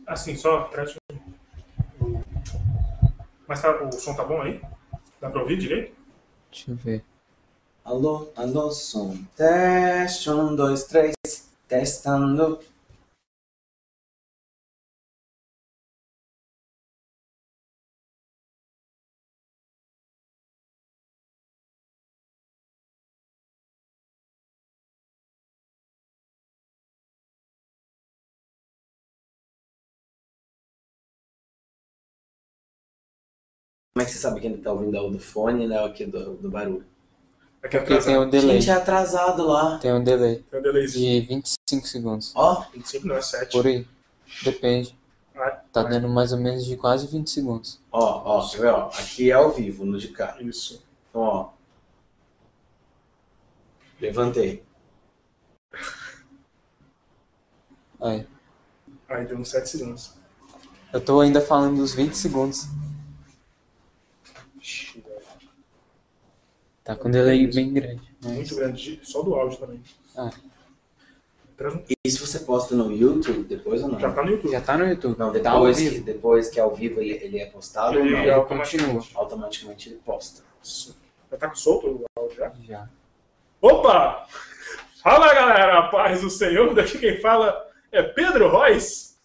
Assim, só traz o... Mas tá, o som tá bom aí? Dá pra ouvir direito? Deixa eu ver. Alô, alô, som. Teste, 1, 2, 3. Testando. Como é que você sabe que ele tá ouvindo do fone, né? Aqui do barulho? É que é Porque tem atrasado. um delay. Gente, é atrasado lá. Tem um delay Tem um delayzinho. de 25 segundos. Ó, 25 não, é 7. Por aí. Depende. Ah, Tá dando mais ou menos de quase 20 segundos. ó, quer ver, ó? Aqui é ao vivo, no de cá. Isso. Então, ó. Levantei. Aí. Aí deu uns 7 segundos. Eu tô ainda falando dos 20 segundos. Ixi, velho. Tá com um delay bem grande. Muito grande, só do áudio também. Ah, E se você posta no YouTube depois ou não? Já tá no YouTube. já tá no YouTube. Não, Tá ao depois vivo. que é ao vivo ele é postado Ele ou Ele não? continua. Automaticamente ele posta. Isso. Já tá solto o áudio já? Já. Opa! Fala galera, paz do Senhor, daqui quem fala é Pedro Reis.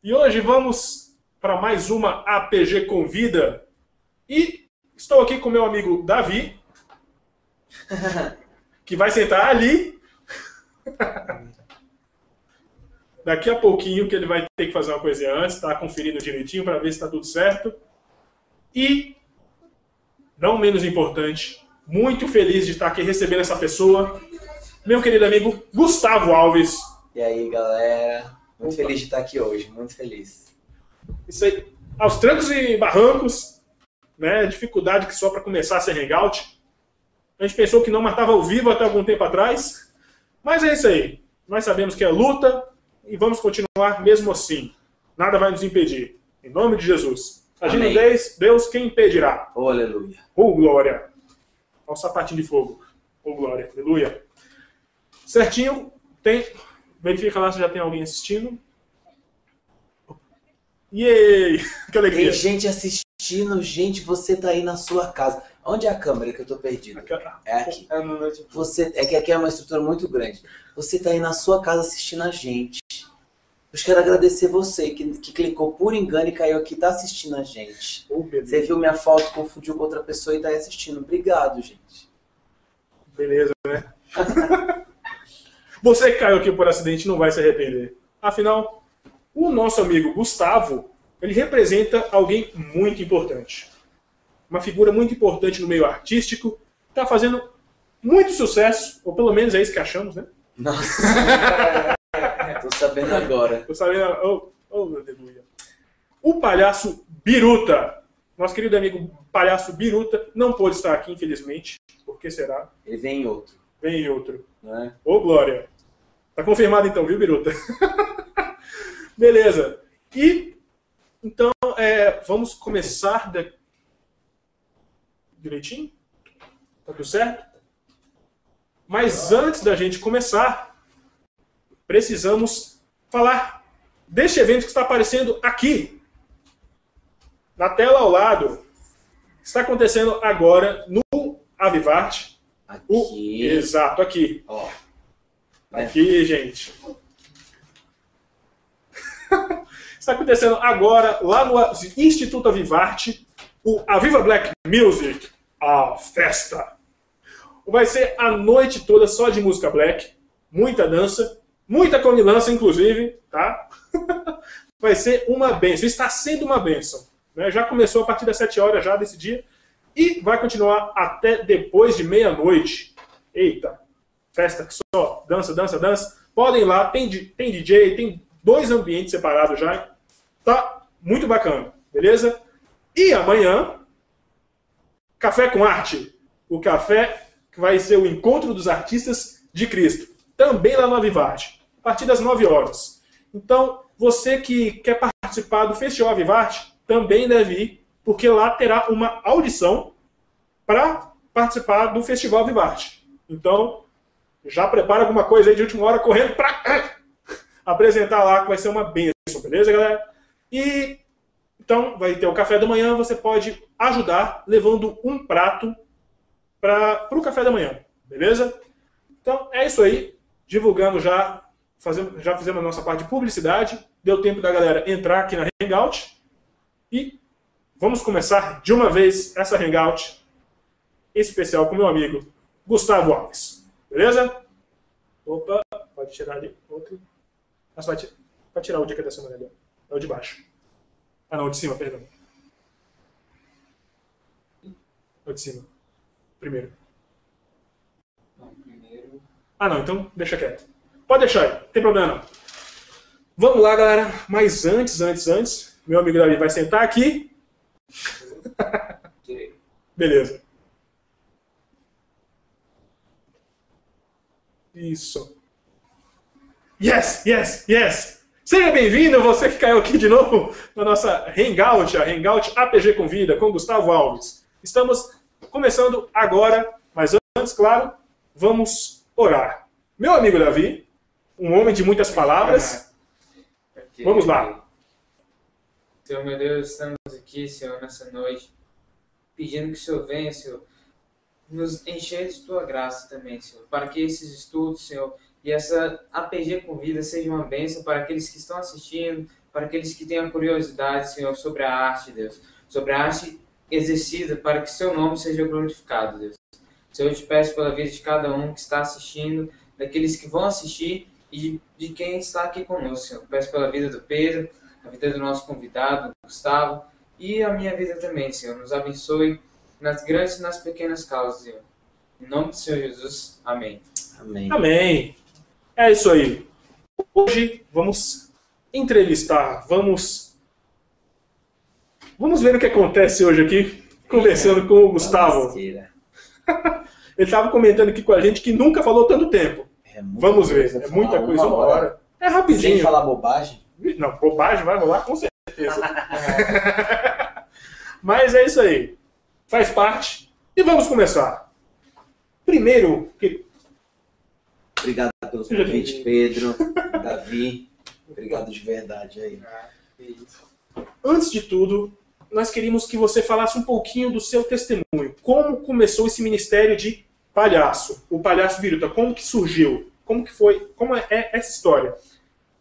E hoje vamos para mais uma APG Convida. E estou aqui com meu amigo Davi, que vai sentar ali. Daqui a pouquinho que ele vai ter que fazer uma coisinha antes, tá conferindo direitinho para ver se está tudo certo. E, não menos importante, muito feliz de estar aqui recebendo essa pessoa, meu querido amigo Gustavo Alves. E aí, galera? Muito feliz de estar aqui hoje, muito feliz. Isso aí, aos trancos e barrancos, né? Dificuldade que só para começar sem hangout. A gente pensou que não matava ao vivo até algum tempo atrás, mas é isso aí. Nós sabemos que é luta e vamos continuar mesmo assim. Nada vai nos impedir. Em nome de Jesus. Agindo Amém. Deus, quem impedirá? Oh, aleluia. Oh, glória. Olha o sapatinho de fogo. Oh, glória. Aleluia. Certinho. Tem... Verifica lá se já tem alguém assistindo. Yay! Que alegria. Tem gente assistindo, gente, você tá aí na sua casa. Onde é a câmera que eu tô perdido? É aqui. É no notebook. É que aqui é uma estrutura muito grande. Você tá aí na sua casa assistindo a gente. Eu quero agradecer você que clicou por engano e caiu aqui e tá assistindo a gente. Oh, beleza. Você viu minha foto, confundiu com outra pessoa e tá aí assistindo. Obrigado, gente. Beleza, né? Você que caiu aqui por acidente não vai se arrepender. Afinal, o nosso amigo Gustavo, ele representa alguém muito importante. Uma figura muito importante no meio artístico, está fazendo muito sucesso, ou pelo menos é isso que achamos, né? Nossa. Tô sabendo agora. Tô sabendo, aleluia. O Palhaço Biruta, nosso querido amigo Palhaço Biruta, não pôde estar aqui, infelizmente. Por que será? Ele vem em outro, Vem outro. não é? Ô, Glória. Tá confirmado então, viu, Biruta? Beleza. E, então, vamos começar direitinho? Tá tudo certo? Mas antes da gente começar, precisamos falar deste evento que está aparecendo aqui, na tela ao lado. Está acontecendo agora no Avivarte. Aqui. Exato, aqui. Ó. Aqui, gente. Está acontecendo agora, lá no Instituto Avivarte, o Aviva Black Music, a festa. Vai ser a noite toda só de música black, muita dança, muita comilança, inclusive, tá? Vai ser uma bênção, está sendo uma bênção. Né? Já começou a partir das 7 horas já desse dia e vai continuar até depois de meia-noite. Eita, festa que só dança, dança, dança. Podem ir lá, tem DJ, tem 2 ambientes separados já. Tá muito bacana, beleza? E amanhã, Café com Arte. O café que vai ser o encontro dos artistas de Cristo. Também lá no Avivarte. A partir das 9 horas. Então, você que quer participar do Festival Avivarte, também deve ir, porque lá terá uma audição para participar do Festival Avivarte. Então, já prepara alguma coisa aí de última hora correndo para apresentar lá, que vai ser uma bênção, beleza, galera? E então vai ter o café da manhã, você pode ajudar levando um prato para o café da manhã, beleza? Então é isso aí, divulgando já fizemos a nossa parte de publicidade, deu tempo da galera entrar aqui na Hangout e vamos começar de uma vez essa Hangout especial com meu amigo Gustavo Alves, beleza? Opa, pode tirar ali outro. Nossa, vai tirar o de dessa maneira, é o de baixo. Ah não, o de cima, perdão. O de cima. Primeiro. Não, primeiro. Ah não, então deixa quieto. Pode deixar aí, não tem problema não. Vamos lá, galera. Mas antes, meu amigo Davi vai sentar aqui. Beleza. Isso. Yes, yes, yes. Seja bem-vindo, você que caiu aqui de novo na nossa Hangout, a Hangout APG Convida, com Gustavo Alves. Estamos começando agora, mas antes, claro, vamos orar. Meu amigo Davi, um homem de muitas palavras, vamos lá. Senhor, meu Deus, estamos aqui, Senhor, nessa noite, pedindo que o Senhor venha, Senhor, nos encher de Tua graça também, Senhor, para que esses estudos, Senhor, e essa APG Convida seja uma bênção para aqueles que estão assistindo, para aqueles que tenham curiosidade, Senhor, sobre a arte, Deus, sobre a arte exercida, para que Seu nome seja glorificado, Deus. Senhor, eu te peço pela vida de cada um que está assistindo, daqueles que vão assistir e de quem está aqui conosco, Senhor. Eu peço pela vida do Pedro, a vida do nosso convidado, Gustavo, e a minha vida também, Senhor. Nos abençoe nas grandes e nas pequenas causas, Senhor. Em nome do Senhor Jesus. Amém. Amém. Amém. É isso aí. Hoje vamos entrevistar, vamos ver o que acontece hoje aqui, conversando com o Gustavo. Ele estava comentando aqui com a gente que nunca falou tanto tempo. Vamos ver, é muita coisa, uma hora. É rapidinho. Sem falar bobagem? Não, bobagem vai rolar com certeza. Mas é isso aí. Faz parte. E vamos começar. Primeiro, Obrigado pelo convite, Pedro, Davi. Obrigado de verdade aí. Antes de tudo, nós queríamos que você falasse um pouquinho do seu testemunho. Como começou esse ministério de palhaço, o Palhaço Biruta? Como que surgiu? Como que foi? Como é essa história?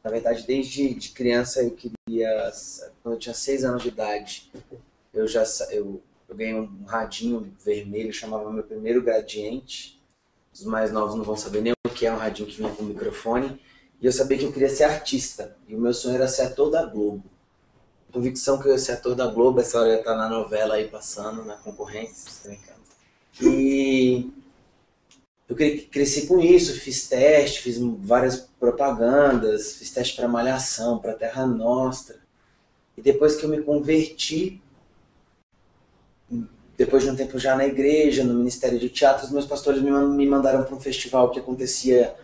Na verdade, desde de criança eu queria, quando eu tinha 6 anos de idade, eu ganhei um radinho vermelho, chamava meu primeiro gradiente. Os mais novos não vão saber nem o que é um radinho que vinha com microfone. E eu sabia que eu queria ser artista. E o meu sonho era ser ator da Globo. Convicção que eu ia ser ator da Globo, essa hora ia estar na novela aí passando, na concorrência. E eu cresci com isso, fiz teste, fiz várias propagandas, fiz teste para Malhação, para Terra Nostra. E depois que eu me converti, depois de um tempo já na igreja, no Ministério de Teatro, os meus pastores me mandaram para um festival que acontecia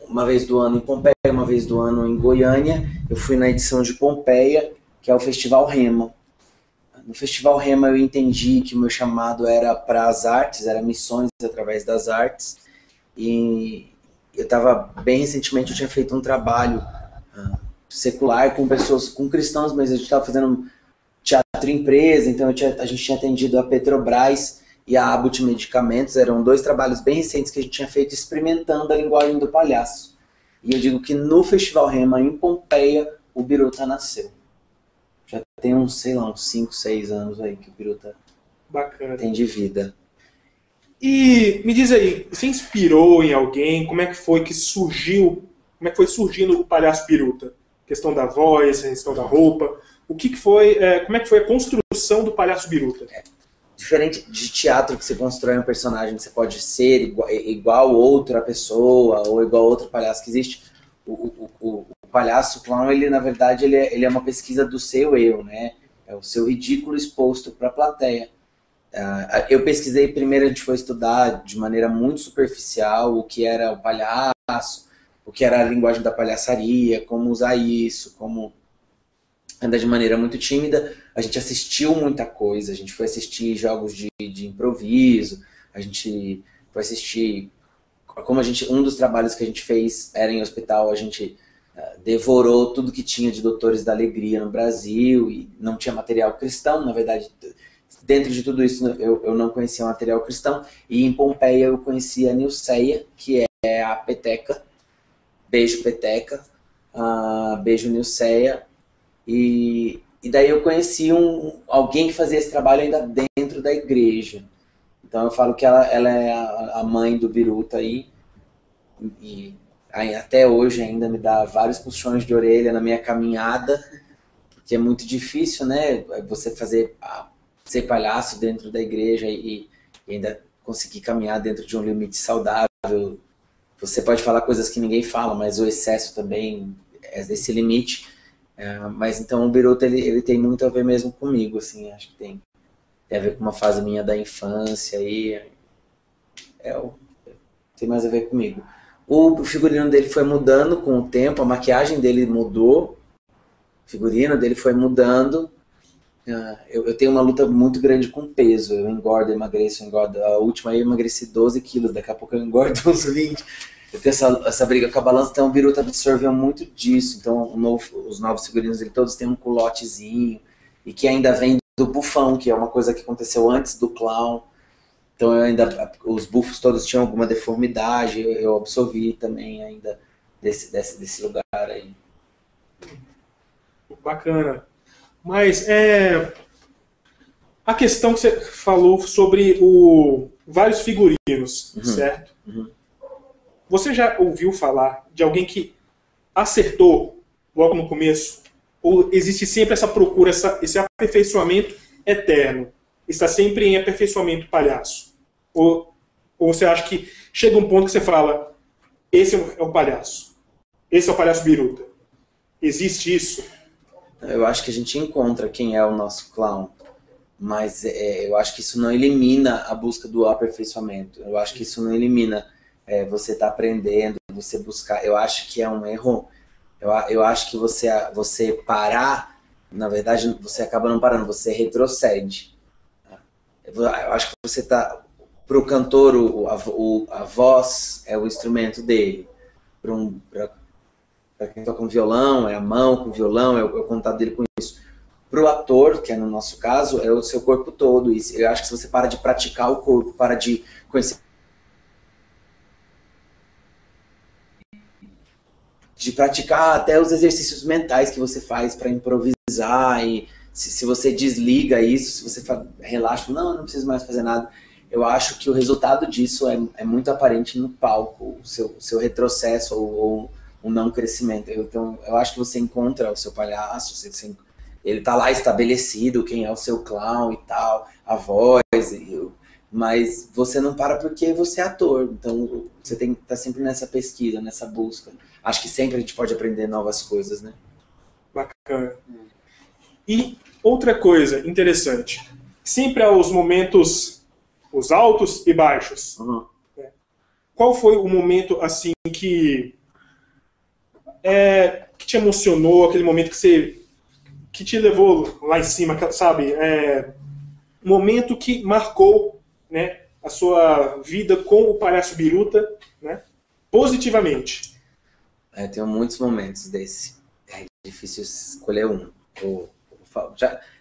uma vez do ano em Pompeia, uma vez do ano em Goiânia. Eu fui na edição de Pompeia, que é o Festival Rema. No Festival Rema eu entendi que o meu chamado era para as artes, era missões através das artes. E eu estava, bem recentemente, eu tinha feito um trabalho secular com pessoas, com cristãos, mas a gente estava fazendo teatro empresa, então a gente tinha atendido a Petrobras e a Abbott Medicamentos. Eram 2 trabalhos bem recentes que a gente tinha feito experimentando a linguagem do palhaço. E eu digo que no Festival Rema, em Pompeia, o Biruta nasceu. Já tem uns 5, 6 anos aí que o Biruta tem de vida. E me diz aí, você inspirou em alguém? Como é que foi que surgiu? Como é que foi surgindo o Palhaço Biruta? Questão da voz, questão da roupa. O que foi? Como é que foi a construção do Palhaço Biruta? Diferente de teatro, que você constrói um personagem que você pode ser igual outra pessoa ou igual outro palhaço que existe, o palhaço clown, ele na verdade ele é uma pesquisa do seu eu, né? É o seu ridículo exposto para a plateia. Eu pesquisei primeiro, a gente foi estudar de maneira muito superficial o que era o palhaço, o que era a linguagem da palhaçaria, como usar isso, como andar de maneira muito tímida. A gente assistiu muita coisa, a gente foi assistir jogos de improviso, a gente foi assistir, um dos trabalhos que a gente fez era em hospital, a gente devorou tudo que tinha de Doutores da Alegria no Brasil e não tinha material cristão. Na verdade, dentro de tudo isso eu não conhecia material cristão. E em Pompeia eu conhecia a Nilceia, que é a Peteca. Beijo, Peteca. Beijo, Nilceia. E daí eu conheci alguém que fazia esse trabalho ainda dentro da igreja. Então eu falo que ela é a mãe do Biruta aí. E até hoje ainda me dá vários puxões de orelha na minha caminhada, porque é muito difícil, né? Você ser palhaço dentro da igreja e ainda conseguir caminhar dentro de um limite saudável. Você pode falar coisas que ninguém fala, mas o excesso também é desse limite. Mas então o Biruta ele tem muito a ver mesmo comigo, assim, acho que tem a ver com uma fase minha da infância e tem mais a ver comigo. O figurino dele foi mudando com o tempo, a maquiagem dele mudou, o figurino dele foi mudando. Eu tenho uma luta muito grande com peso, eu engordo, emagreço, engordo. A última eu emagreci 12 quilos, daqui a pouco eu engordo uns 20. Eu tenho essa briga com a balança, então o Biruta absorveu muito disso. Então os novos figurinos dele todos têm um culotezinho, e que ainda vem do bufão, que é uma coisa que aconteceu antes do clown. Então os bufos todos tinham alguma deformidade, eu absorvi também ainda desse lugar aí. Bacana. Mas a questão que você falou sobre vários figurinos, certo? Uhum. Você já ouviu falar de alguém que acertou logo no começo? Ou existe sempre essa procura, esse aperfeiçoamento eterno? Está sempre em aperfeiçoamento palhaço? Ou você acha que chega um ponto que você fala, esse é o palhaço, esse é o palhaço Biruta? Existe isso? Eu acho que a gente encontra quem é o nosso clown, mas eu acho que isso não elimina a busca do aperfeiçoamento. Eu acho que isso não elimina você estar aprendendo, você buscar. Eu acho que é um erro. Eu acho que você parar, na verdade, você acaba não parando, você retrocede. Eu acho que você está... Para o cantor, a voz é o instrumento dele. Para quem toca um violão, é a mão com o violão, é o contato dele com isso. Para o ator, que é no nosso caso, é o seu corpo todo. E eu acho que se você para de praticar o corpo, para de conhecer, de praticar até os exercícios mentais que você faz para improvisar, e se você desliga isso, se você relaxa, não preciso mais fazer nada, eu acho que o resultado disso é muito aparente no palco, o seu retrocesso ou o não crescimento. Então, eu acho que você encontra o seu palhaço, ele está lá estabelecido, quem é o seu clown e tal, a voz, mas você não para porque você é ator, então você tem que estar sempre nessa pesquisa, nessa busca. Acho que sempre a gente pode aprender novas coisas, né? Bacana. E outra coisa interessante, sempre há os momentos, os altos e baixos. Uhum. Qual foi o momento assim que te emocionou, aquele momento que te levou lá em cima, sabe? Momento que marcou, né, a sua vida com o palhaço Biruta, né, positivamente. Tenho muitos momentos desse. É difícil escolher um.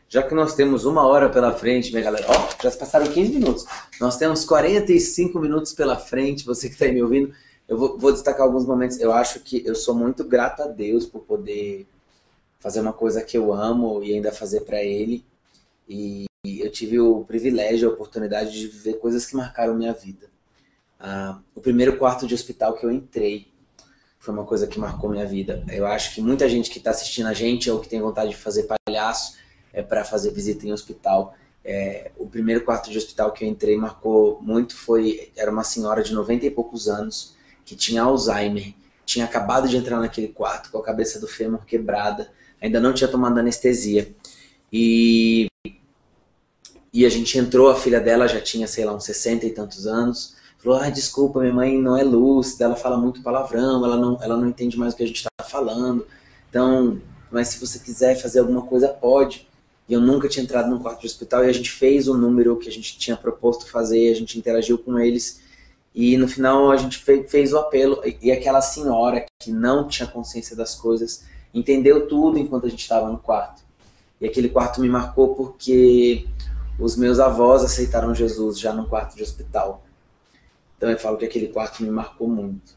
Já que nós temos 1 hora pela frente, minha galera, já se passaram 15 minutos. Nós temos 45 minutos pela frente, você que está aí me ouvindo. Eu vou destacar alguns momentos. Eu acho que eu sou muito grato a Deus por poder fazer uma coisa que eu amo e ainda fazer para Ele. E eu tive o privilégio, a oportunidade de viver coisas que marcaram minha vida. O primeiro quarto de hospital que eu entrei foi uma coisa que marcou minha vida. Eu acho que muita gente que está assistindo a gente ou que tem vontade de fazer palhaço para fazer visita em hospital. O primeiro quarto de hospital que eu entrei marcou muito. Era uma senhora de 90 e poucos anos que tinha Alzheimer. Tinha acabado de entrar naquele quarto com a cabeça do fêmur quebrada. Ainda não tinha tomado anestesia. E a gente entrou, a filha dela já tinha, sei lá, uns 60 e tantos anos. Falou, desculpa, minha mãe não é lúcida, ela fala muito palavrão, ela não entende mais o que a gente está falando. Então, mas se você quiser fazer alguma coisa, pode. E eu nunca tinha entrado num quarto de hospital e a gente fez o número que a gente tinha proposto fazer, a gente interagiu com eles. E no final a gente fez o apelo, e aquela senhora que não tinha consciência das coisas entendeu tudo enquanto a gente estava no quarto. E aquele quarto me marcou porque os meus avós aceitaram Jesus já no quarto de hospital. Então eu falo que aquele quarto me marcou muito.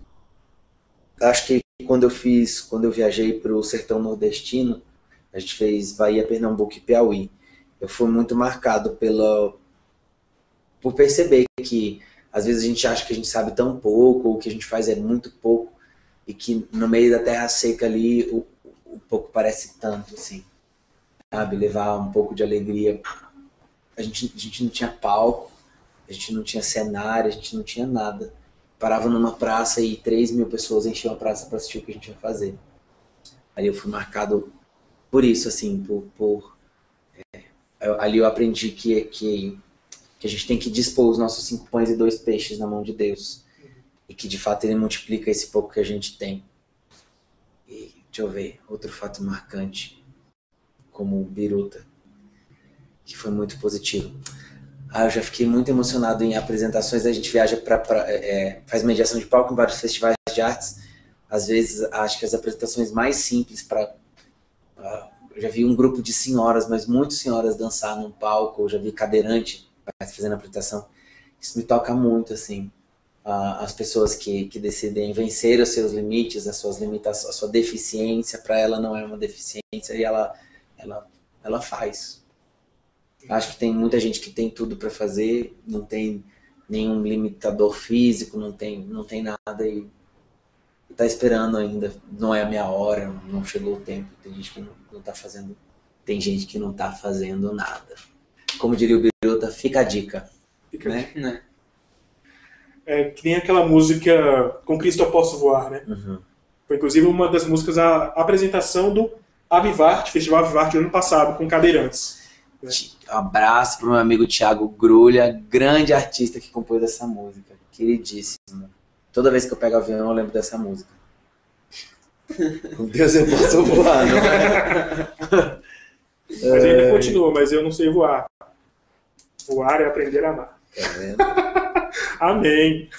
Acho que quando eu viajei para o sertão nordestino, a gente fez Bahia, Pernambuco e Piauí. Eu fui muito marcado por perceber que às vezes a gente acha que a gente sabe tão pouco, ou que a gente faz é muito pouco, e que no meio da terra seca ali o pouco parece tanto, assim, sabe? Levar um pouco de alegria. A gente não tinha palco, a gente não tinha cenário, a gente não tinha nada. Parava numa praça e 3.000 pessoas enchiam a praça para assistir o que a gente ia fazer. Ali eu fui marcado por isso, assim, ali eu aprendi que a gente tem que dispor os nossos 5 pães e 2 peixes na mão de Deus. E que de fato ele multiplica esse pouco que a gente tem. E deixa eu ver, outro fato marcante, como o Biruta, que foi muito positivo. Eu já fiquei muito emocionado em apresentações. A gente viaja faz mediação de palco em vários festivais de artes. Às vezes, acho que as apresentações mais simples eu já vi um grupo de senhoras, mas muitas senhoras dançar num palco. Eu já vi cadeirante fazendo apresentação. Isso me toca muito, assim. As pessoas que decidem vencer os seus limites, as suas limitações, a sua deficiência, para ela não é uma deficiência, e ela faz. Acho que tem muita gente que tem tudo para fazer, não tem nenhum limitador físico, não tem nada e tá esperando ainda. Não é a minha hora, não chegou o tempo. Tem gente que não tá fazendo, tem gente que não tá fazendo nada. Como diria o Biruta, fica a dica. Fica né? Né? Que nem aquela música Com Cristo Eu Posso Voar, né? Uhum. Foi inclusive uma das músicas, a apresentação do Avivarte, Festival Avivarte do ano passado, com cadeirantes. Um abraço para o meu amigo Thiago Grulha, grande artista que compôs essa música, queridíssimo. Toda vez que eu pego avião eu lembro dessa música. Com Deus eu posso voar, não é? Mas ainda continua, mas eu não sei voar. Voar é aprender a amar. Tá vendo? Amém.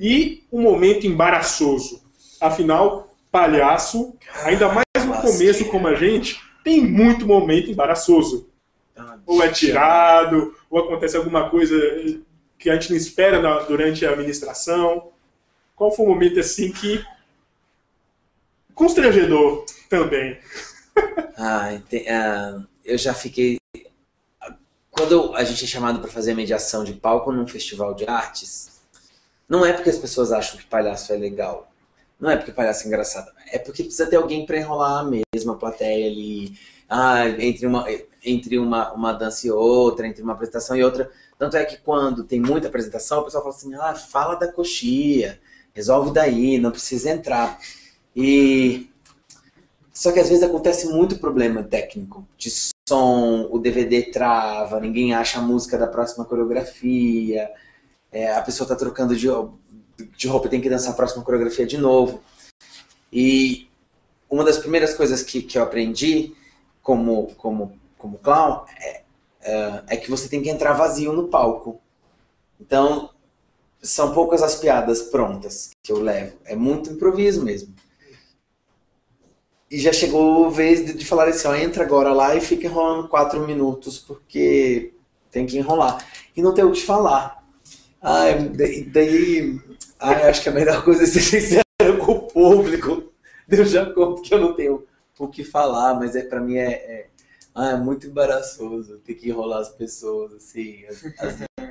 E um momento embaraçoso. Afinal, palhaço, ainda mais no começo como a gente, tem muito momento embaraçoso. Ou é tirado, ou acontece alguma coisa que a gente não espera durante a administração. Qual foi o momento assim que... constrangedor também? Eu já fiquei... Quando a gente é chamado para fazer mediação de palco num festival de artes, não é porque as pessoas acham que palhaço é legal, não é porque palhaço é engraçado, é porque precisa ter alguém para enrolar mesmo a plateia ali, entre uma dança e outra, entre uma apresentação e outra. Tanto é que quando tem muita apresentação, o pessoal fala assim, fala da coxia, resolve daí, não precisa entrar. Só que às vezes acontece muito problema técnico, de som, o DVD trava, ninguém acha a música da próxima coreografia, a pessoa está trocando de roupa e tem que dançar a próxima coreografia de novo. E uma das primeiras coisas que eu aprendi como clown é que você tem que entrar vazio no palco. Então, são poucas as piadas prontas que eu levo, é muito improviso mesmo. E já chegou a vez de falar assim, entra agora lá e fica enrolando 4 minutos, porque tem que enrolar. E não tem o que falar. Acho que a melhor coisa é ser sincero com o público. Eu já conto que eu não tenho o que falar, mas pra mim é muito embaraçoso ter que enrolar as pessoas, assim.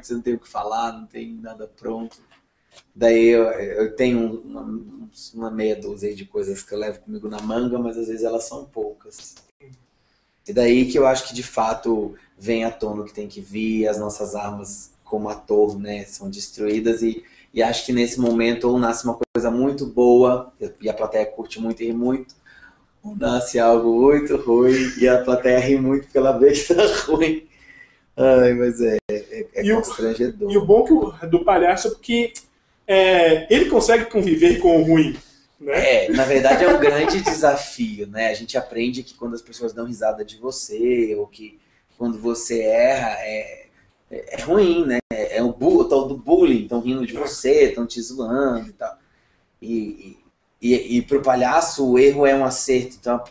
Você não tem o que falar, não tem nada pronto. Daí eu tenho uma meia dúzia aí de coisas que eu levo comigo na manga, mas às vezes elas são poucas. E daí que eu acho que de fato vem à tona o que tem que vir, as nossas armas como ator, né, são destruídas e acho que nesse momento ou nasce uma coisa muito boa e a plateia curte muito e ri muito, ou nasce algo muito ruim e a plateia ri muito porque ela vê que tá ruim. Mas é constrangedor. E o bom do palhaço é porque ele consegue conviver com o ruim. Né? Na verdade é um grande desafio, né? A gente aprende que quando as pessoas dão risada de você, ou que quando você erra, é ruim, né? É o tal do bullying, estão rindo de você, estão te zoando e tal. E pro palhaço o erro é um acerto, então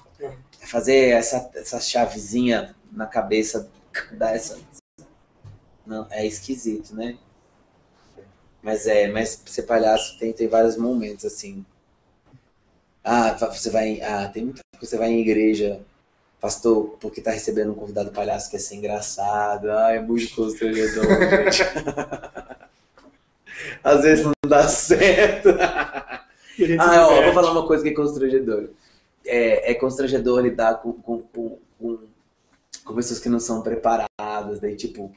fazer essa chavezinha na cabeça, dar essa... Não, é esquisito, né? Mas ser palhaço tem vários momentos, assim. Tem muita coisa, você vai em igreja, pastor, porque tá recebendo um convidado palhaço que é ser engraçado. É muito constrangedor, gente. Às vezes não dá certo. Eu vou falar uma coisa que é constrangedora. É constrangedor lidar com pessoas que não são preparadas, daí tipo,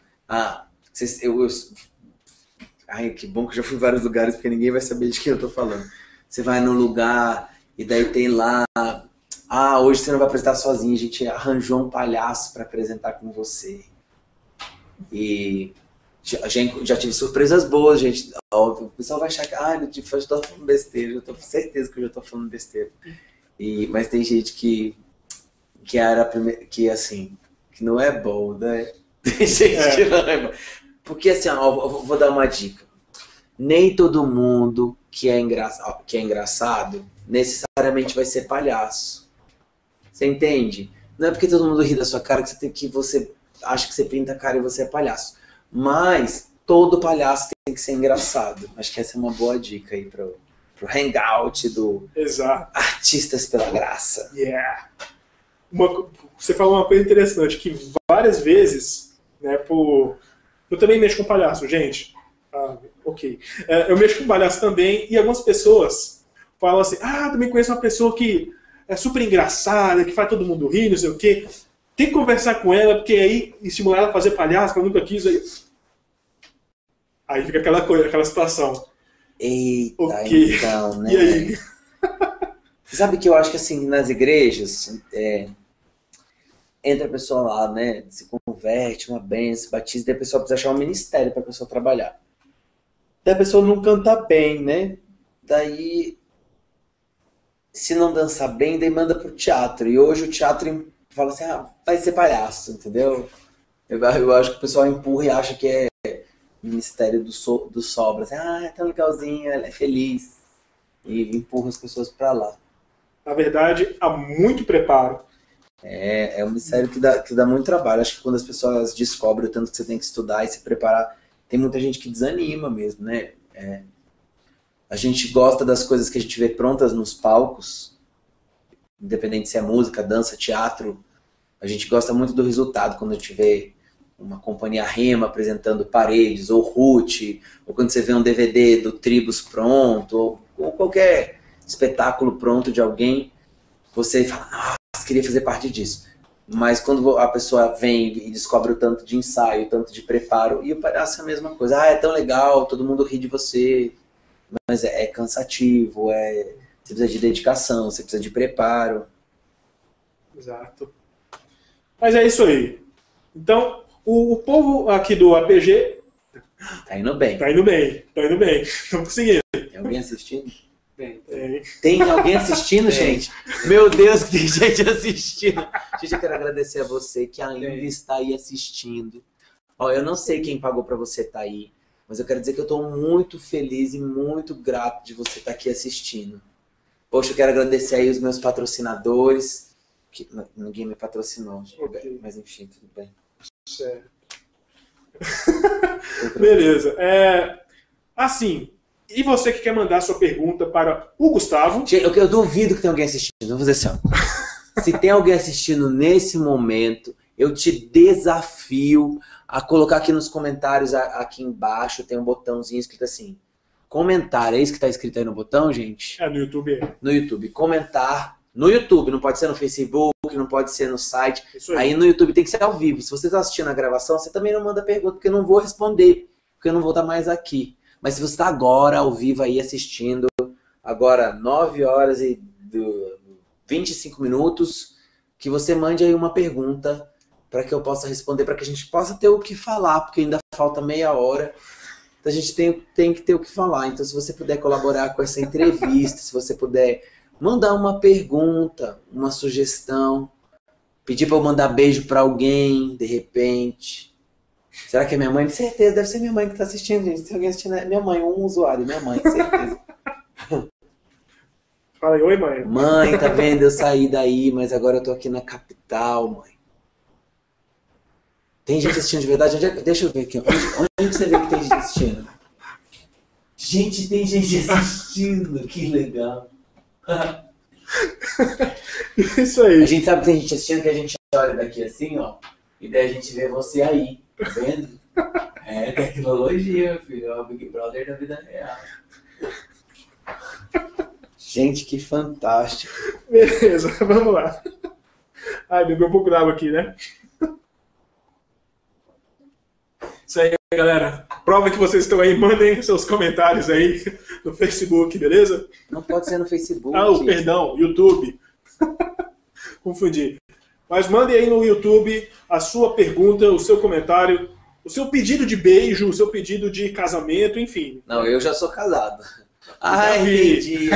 que bom que eu já fui em vários lugares, porque ninguém vai saber de quem eu tô falando. Você vai num lugar e daí tem lá, hoje você não vai apresentar sozinho, a gente arranjou um palhaço para apresentar com você. E já tive surpresas boas, gente. Óbvio, o pessoal vai achar que eu tô falando besteira, eu tô com certeza que eu já tô falando besteira. Mas tem gente que era a primeira, que assim, que não é bom, né? Tem gente que não é bom. Porque assim, eu vou dar uma dica. Nem todo mundo que é engraçado necessariamente vai ser palhaço. Você entende? Não é porque todo mundo ri da sua cara que você acha que você pinta a cara e você é palhaço. Mas todo palhaço tem que ser engraçado. Acho que essa é uma boa dica aí pro hangout do Artistas pela Graça. Yeah. Você falou uma coisa interessante, que várias vezes, né, eu também mexo com palhaço, gente. Ok. Eu mexo com palhaço também, e algumas pessoas falam assim, também conheço uma pessoa que é super engraçada, que faz todo mundo rir, não sei o quê. Tem que conversar com ela, porque aí estimular ela a fazer palhaço, que ela nunca quis. Aí fica aquela situação. Eita, okay. Então, né? E aí? Sabe que eu acho que assim, nas igrejas, entra a pessoa lá, né? Se converte, uma benção, batiza, daí a pessoa precisa achar um ministério para a pessoa trabalhar. Daí a pessoa não canta bem, né? Daí, se não dançar bem, daí manda pro teatro. E hoje o teatro fala assim, vai ser palhaço, entendeu? Eu acho que o pessoal empurra e acha que é ministério do sobra. Assim, é tão legalzinho, ela é feliz. E empurra as pessoas pra lá. Na verdade, há muito preparo. É um ministério que dá muito trabalho. Acho que quando as pessoas descobrem o tanto que você tem que estudar e se preparar, tem muita gente que desanima mesmo, né? A gente gosta das coisas que a gente vê prontas nos palcos, independente se é música, dança, teatro. A gente gosta muito do resultado quando a gente vê uma companhia Rema apresentando Paredes, ou Ruth, ou quando você vê um DVD do Tribus pronto, ou qualquer espetáculo pronto de alguém, você fala, queria fazer parte disso. Mas quando a pessoa vem e descobre o tanto de ensaio, o tanto de preparo, e o palhaço é a mesma coisa. É tão legal, todo mundo ri de você, mas é cansativo, você precisa de dedicação, você precisa de preparo. Exato. Mas é isso aí. Então, o povo aqui do APG... Tá indo bem. Tá indo bem. Estamos conseguindo. Tem alguém assistindo? Tem. Tem alguém assistindo, gente? Meu Deus, que tem gente assistindo. Gente, eu quero agradecer a você que ainda está aí assistindo. Eu não sei quem pagou pra você estar aí, mas eu quero dizer que eu tô muito feliz e muito grato de você estar aqui assistindo. Poxa, eu quero agradecer aí os meus patrocinadores, que ninguém me patrocinou, okay. Mas enfim, tudo bem. Certo. Beleza. Assim, e você que quer mandar sua pergunta para o Gustavo? Eu duvido que tenha alguém assistindo. Vamos fazer assim, se tem alguém assistindo nesse momento, eu te desafio a colocar aqui nos comentários, aqui embaixo, tem um botãozinho escrito assim, comentar. É isso que está escrito aí no botão, gente? No YouTube. No YouTube. Comentar. No YouTube, não pode ser no Facebook, não pode ser no site. Aí no YouTube tem que ser ao vivo. Se você está assistindo a gravação, você também não manda pergunta, porque eu não vou responder, porque eu não vou estar mais aqui. Mas se você está agora ao vivo aí assistindo, agora 9 horas e 25 minutos, que você mande aí uma pergunta para que eu possa responder, para que a gente possa ter o que falar, porque ainda falta meia hora. Então a gente tem que ter o que falar. Então se você puder colaborar com essa entrevista, se você puder mandar uma pergunta, uma sugestão, pedir para eu mandar beijo para alguém, de repente. Será que é minha mãe? Com certeza, deve ser minha mãe que tá assistindo, gente. Se alguém assistindo, é minha mãe, um usuário, minha mãe, com certeza. Fala aí, oi, mãe. Mãe, tá vendo? Eu saí daí, mas agora eu tô aqui na capital, mãe. Tem gente assistindo de verdade? Deixa eu ver aqui. Onde você vê que tem gente assistindo? Gente, tem gente assistindo. Que legal. Isso aí. A gente sabe que tem gente assistindo, que a gente olha daqui assim, ó. E daí a gente vê você aí. Tá vendo? É tecnologia, filho. É o Big Brother da vida real. Gente, que fantástico. Beleza, vamos lá. Ai, bebeu um pouco d'água aqui, né? Isso aí, galera. Prova que vocês estão aí. Mandem seus comentários aí no Facebook, beleza? Não pode ser no Facebook. Ah, perdão, YouTube. Confundi. Mas mandem aí no YouTube a sua pergunta, o seu comentário, o seu pedido de beijo, o seu pedido de casamento, enfim. Não, eu já sou casado. Ah, entendi.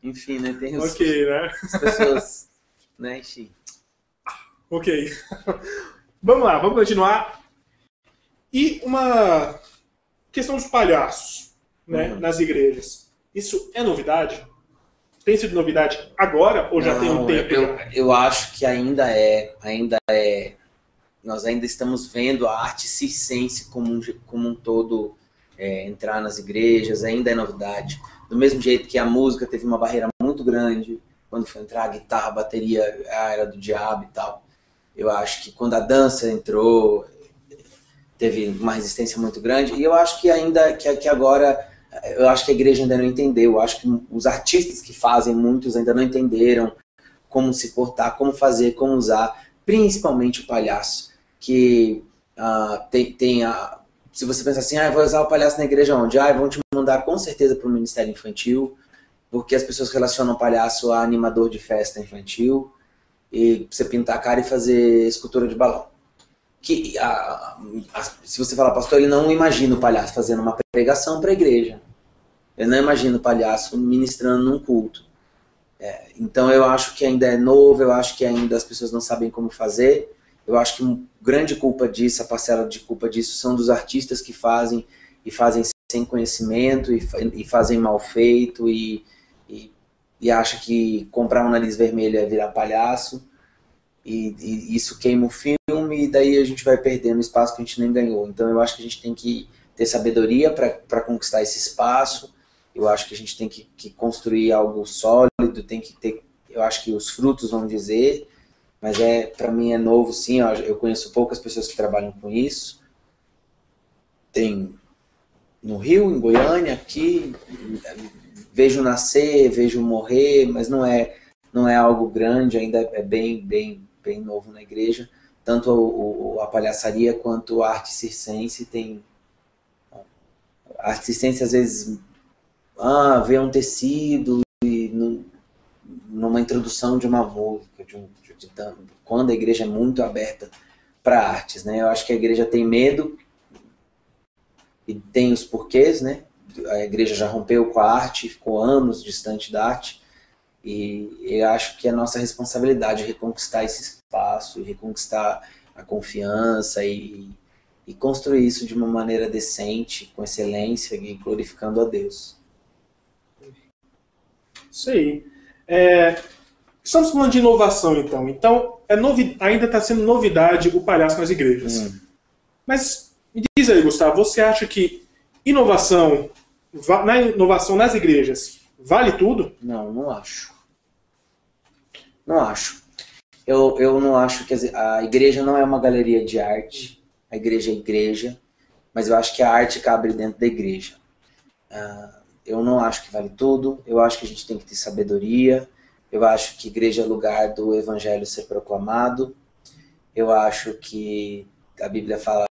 Enfim, né? Tem os, Ok, né? as pessoas, né? Enfim. Ok. Vamos lá, vamos continuar. E uma questão dos palhaços, né, nas igrejas. Isso é novidade? Tem sido novidade agora ou já tem um tempo? Eu acho que ainda é. Nós ainda estamos vendo a arte circense como um todo entrar nas igrejas, ainda é novidade. Do mesmo jeito que a música teve uma barreira muito grande, quando foi entrar a guitarra, a bateria, era do diabo e tal. Eu acho que quando a dança entrou, teve uma resistência muito grande. E eu acho que ainda, que agora, eu acho que a igreja ainda não entendeu. Eu acho que os artistas que fazem, muitos ainda não entenderam como se portar, como fazer, como usar, principalmente o palhaço. Que se você pensa assim, vou usar o palhaço na igreja onde? Vão te mandar com certeza para o Ministério Infantil, porque as pessoas relacionam o palhaço a animador de festa infantil, e você pintar a cara e fazer escultura de balão. Se você falar, pastor, ele não imagina o palhaço fazendo uma pregação para a igreja. Ele não imagina o palhaço ministrando num culto. Então eu acho que ainda é novo, eu acho que ainda as pessoas não sabem como fazer. Eu acho que uma grande culpa disso, a parcela de culpa disso, são dos artistas que fazem, e fazem sem conhecimento, e fazem mal feito, e acha que comprar um nariz vermelho é virar palhaço, e isso queima o filme, e daí a gente vai perdendo espaço que a gente nem ganhou. Então eu acho que a gente tem que ter sabedoria para conquistar esse espaço. Eu acho que a gente tem que construir algo sólido, tem que ter, eu acho que os frutos vão dizer, mas para mim é novo sim, eu conheço poucas pessoas que trabalham com isso. Tem no Rio, em Goiânia, aqui, vejo nascer, vejo morrer, mas não é algo grande, ainda é bem novo na igreja. Tanto a palhaçaria quanto a arte circense tem... A arte circense às vezes vê um tecido e numa introdução de uma música, quando a igreja é muito aberta para artes, né? Eu acho que a igreja tem medo e tem os porquês, né? A igreja já rompeu com a arte, ficou anos distante da arte, e eu acho que é nossa responsabilidade reconquistar esse espaço, reconquistar a confiança e construir isso de uma maneira decente, com excelência e glorificando a Deus. Isso aí. Estamos falando de inovação, então. Então, ainda está sendo novidade o palhaço nas igrejas. Mas me diz aí, Gustavo, você acha que na inovação nas igrejas vale tudo? Não acho. Não acho. Eu não acho que a igreja não é uma galeria de arte. A igreja é igreja, mas eu acho que a arte cabe dentro da igreja. Eu não acho que vale tudo. Eu acho que a gente tem que ter sabedoria. Eu acho que igreja é lugar do evangelho ser proclamado. Eu acho que a Bíblia fala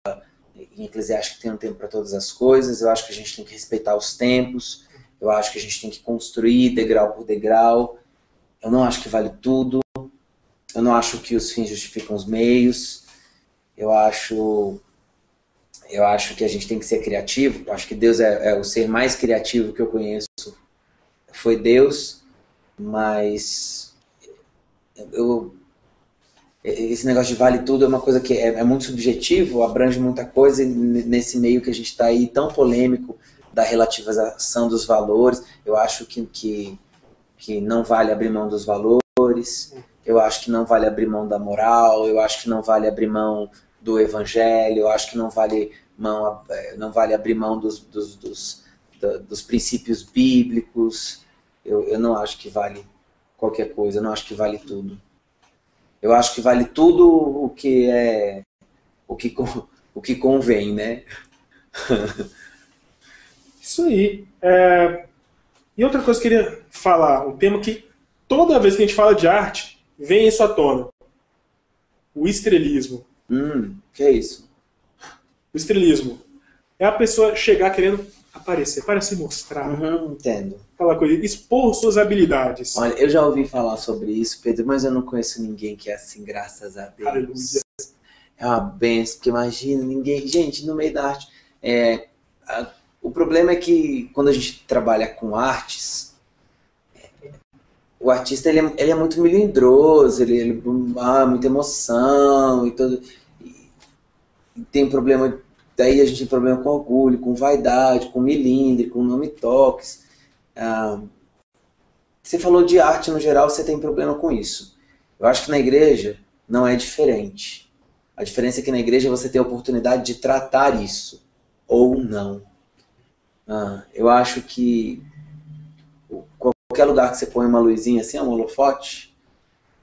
em Eclesiastes que tem um tempo para todas as coisas. Eu acho que a gente tem que respeitar os tempos. Eu acho que a gente tem que construir degrau por degrau. Eu não acho que vale tudo. Eu não acho que os fins justificam os meios. Eu acho que a gente tem que ser criativo. Eu acho que Deus é o ser mais criativo que eu conheço. Foi Deus, mas esse negócio de vale tudo é uma coisa que é muito subjetivo, abrange muita coisa, e nesse meio que a gente está aí tão polêmico da relativização dos valores, eu acho que não vale abrir mão dos valores, eu acho que não vale abrir mão da moral, eu acho que não vale abrir mão do evangelho, eu acho que não vale abrir mão dos princípios bíblicos, eu não acho que vale qualquer coisa, eu não acho que vale tudo. Eu acho que vale tudo o que convém, né? Isso aí. E outra coisa que eu queria falar, um tema que toda vez que a gente fala de arte, vem isso à tona. O estrelismo. Que é isso? O estrelismo é a pessoa chegar querendo aparecer, para se mostrar. Entendo. Aquela coisa, expor suas habilidades. Olha, eu já ouvi falar sobre isso, Pedro, mas eu não conheço ninguém que é assim, graças a Deus. Aleluia. É uma benção, porque imagina, ninguém... Gente, no meio da arte... O problema é que quando a gente trabalha com artes, o artista ele é muito melindroso, muita emoção e tudo. E tem problema, daí a gente tem problema com orgulho, com vaidade, com milindre, com nome toques. Você falou de arte no geral, você tem problema com isso. Eu acho que na igreja não é diferente. A diferença é que na igreja você tem a oportunidade de tratar isso, ou não. Eu acho que qualquer lugar que você põe uma luzinha assim, um holofote,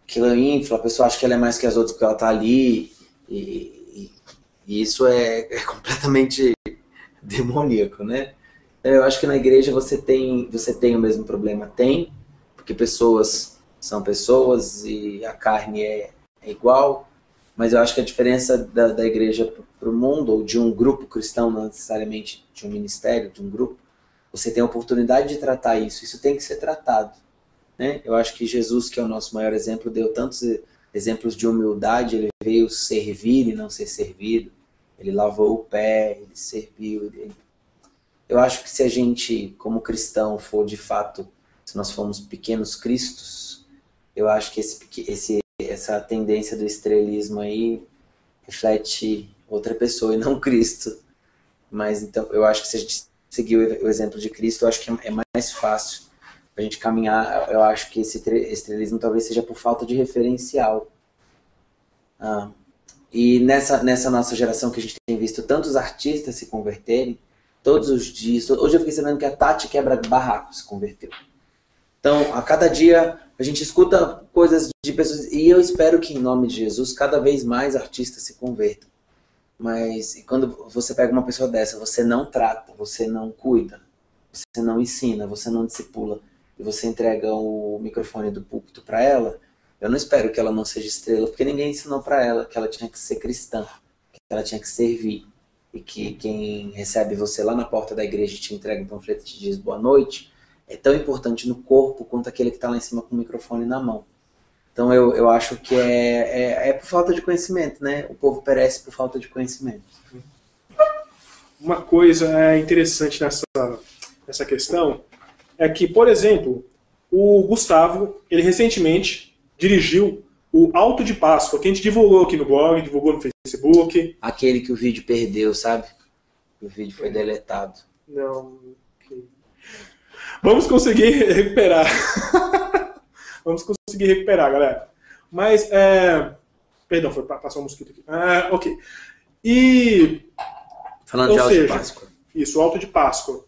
aquilo infla, a pessoa acha que ela é mais que as outras porque ela está ali, e isso é completamente demoníaco, né? Eu acho que na igreja você tem o mesmo problema. Tem, porque pessoas são pessoas e a carne é igual, mas eu acho que a diferença da igreja para o mundo, ou de um grupo cristão, não necessariamente de um ministério, de um grupo, você tem a oportunidade de tratar isso tem que ser tratado, né? Eu acho que Jesus, que é o nosso maior exemplo, deu tantos exemplos de humildade, ele veio servir e não ser servido, ele lavou o pé, ele serviu. Eu acho que se a gente, como cristão, for de fato, se nós formos pequenos cristos, eu acho que essa tendência do estrelismo aí reflete outra pessoa e não Cristo. Mas então, eu acho que se a gente seguir o exemplo de Cristo, eu acho que é mais fácil a gente caminhar. Eu acho que esse estrelismo talvez seja por falta de referencial. E nessa nossa geração que a gente tem visto tantos artistas se converterem, todos os dias. Hoje eu fiquei sabendo que a Tati Quebra-Barraco se converteu. Então, a cada dia a gente escuta coisas de pessoas, e eu espero que em nome de Jesus cada vez mais artistas se convertam. Mas quando você pega uma pessoa dessa, você não trata, você não cuida, você não ensina, você não discipula, e você entrega o microfone do púlpito para ela, eu não espero que ela não seja estrela, porque ninguém ensinou para ela que ela tinha que ser cristã, que ela tinha que servir, e que quem recebe você lá na porta da igreja e te entrega um panfleto e te diz boa noite, é tão importante no corpo quanto aquele que está lá em cima com o microfone na mão. Então eu acho que é por falta de conhecimento, né? O povo perece por falta de conhecimento. Uma coisa interessante nessa questão é que, por exemplo, o Gustavo, ele recentemente dirigiu o Alto de Páscoa, que a gente divulgou aqui no blog, divulgou no Facebook. Aquele que o vídeo perdeu, sabe? O vídeo foi deletado. Não. Vamos conseguir recuperar. Vamos conseguir recuperar, galera. Mas, perdão, passou um mosquito aqui. Ok. E... Falando de Alto de Páscoa. Isso, o Alto de Páscoa.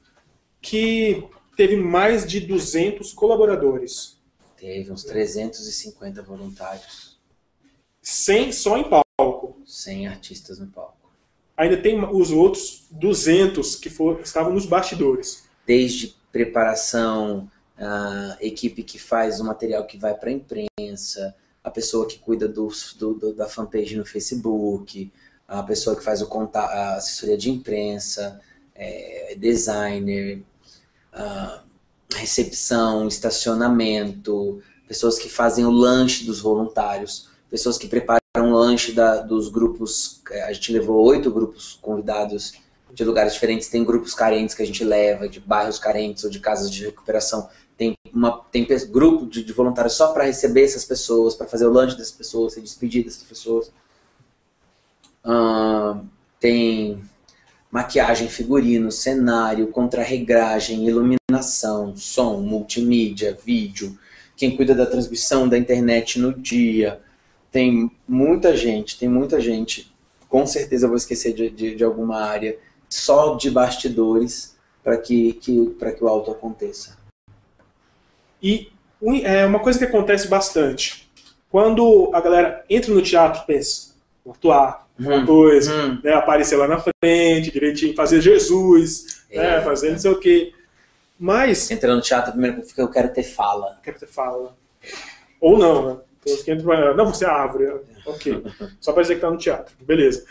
Que teve mais de 200 colaboradores. Teve uns 350 voluntários. 100 só em palco. 100 artistas no palco. Ainda tem os outros 200 que estavam nos bastidores. Desde preparação, a equipe que faz o material que vai para a imprensa, a pessoa que cuida da fanpage no Facebook, a pessoa que faz a assessoria de imprensa, designer, recepção, estacionamento, pessoas que fazem o lanche dos voluntários, pessoas que preparam o lanche dos grupos. A gente levou 8 grupos convidados de lugares diferentes. Tem grupos carentes que a gente leva, de bairros carentes ou de casas de recuperação, Tem grupo de voluntários só para receber essas pessoas, para fazer o lanche dessas pessoas, se despedir dessas pessoas. Tem maquiagem, figurino, cenário, contrarregragem, iluminação, som, multimídia, vídeo. Quem cuida da transmissão da internet no dia. Tem muita gente. Com certeza eu vou esquecer de alguma área só de bastidores para que o auto aconteça. E uma coisa que acontece bastante, quando a galera entra no teatro, pensa, vou atuar, uma coisa, né, aparecer lá na frente, direitinho, fazer Jesus, né, fazer não sei o quê. Mas... Entra no teatro, primeiro porque eu quero ter fala. Ou não, né? Que entra, não, você é árvore. Ok. Só para dizer que está no teatro. Beleza.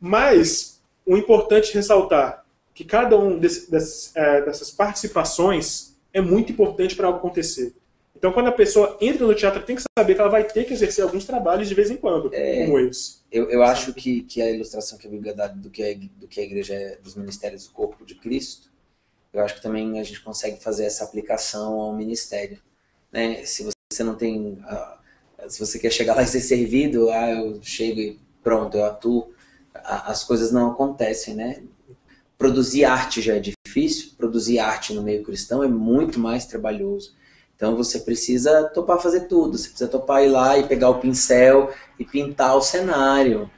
Mas o importante é ressaltar que cada um dessas participações é muito importante para algo acontecer. Então, quando a pessoa entra no teatro, tem que saber que ela vai ter que exercer alguns trabalhos de vez em quando, como esse. Eu acho que a ilustração que a Bíblia dá do que a igreja é dos ministérios do corpo de Cristo, eu acho que também a gente consegue fazer essa aplicação ao ministério. Né? Se você não tem... se você quer chegar lá e ser servido, eu chego e pronto, eu atuo, as coisas não acontecem, né? Produzir arte já é difícil, produzir arte no meio cristão é muito mais trabalhoso. Então você precisa topar fazer tudo, você precisa topar ir lá e pegar o pincel e pintar o cenário,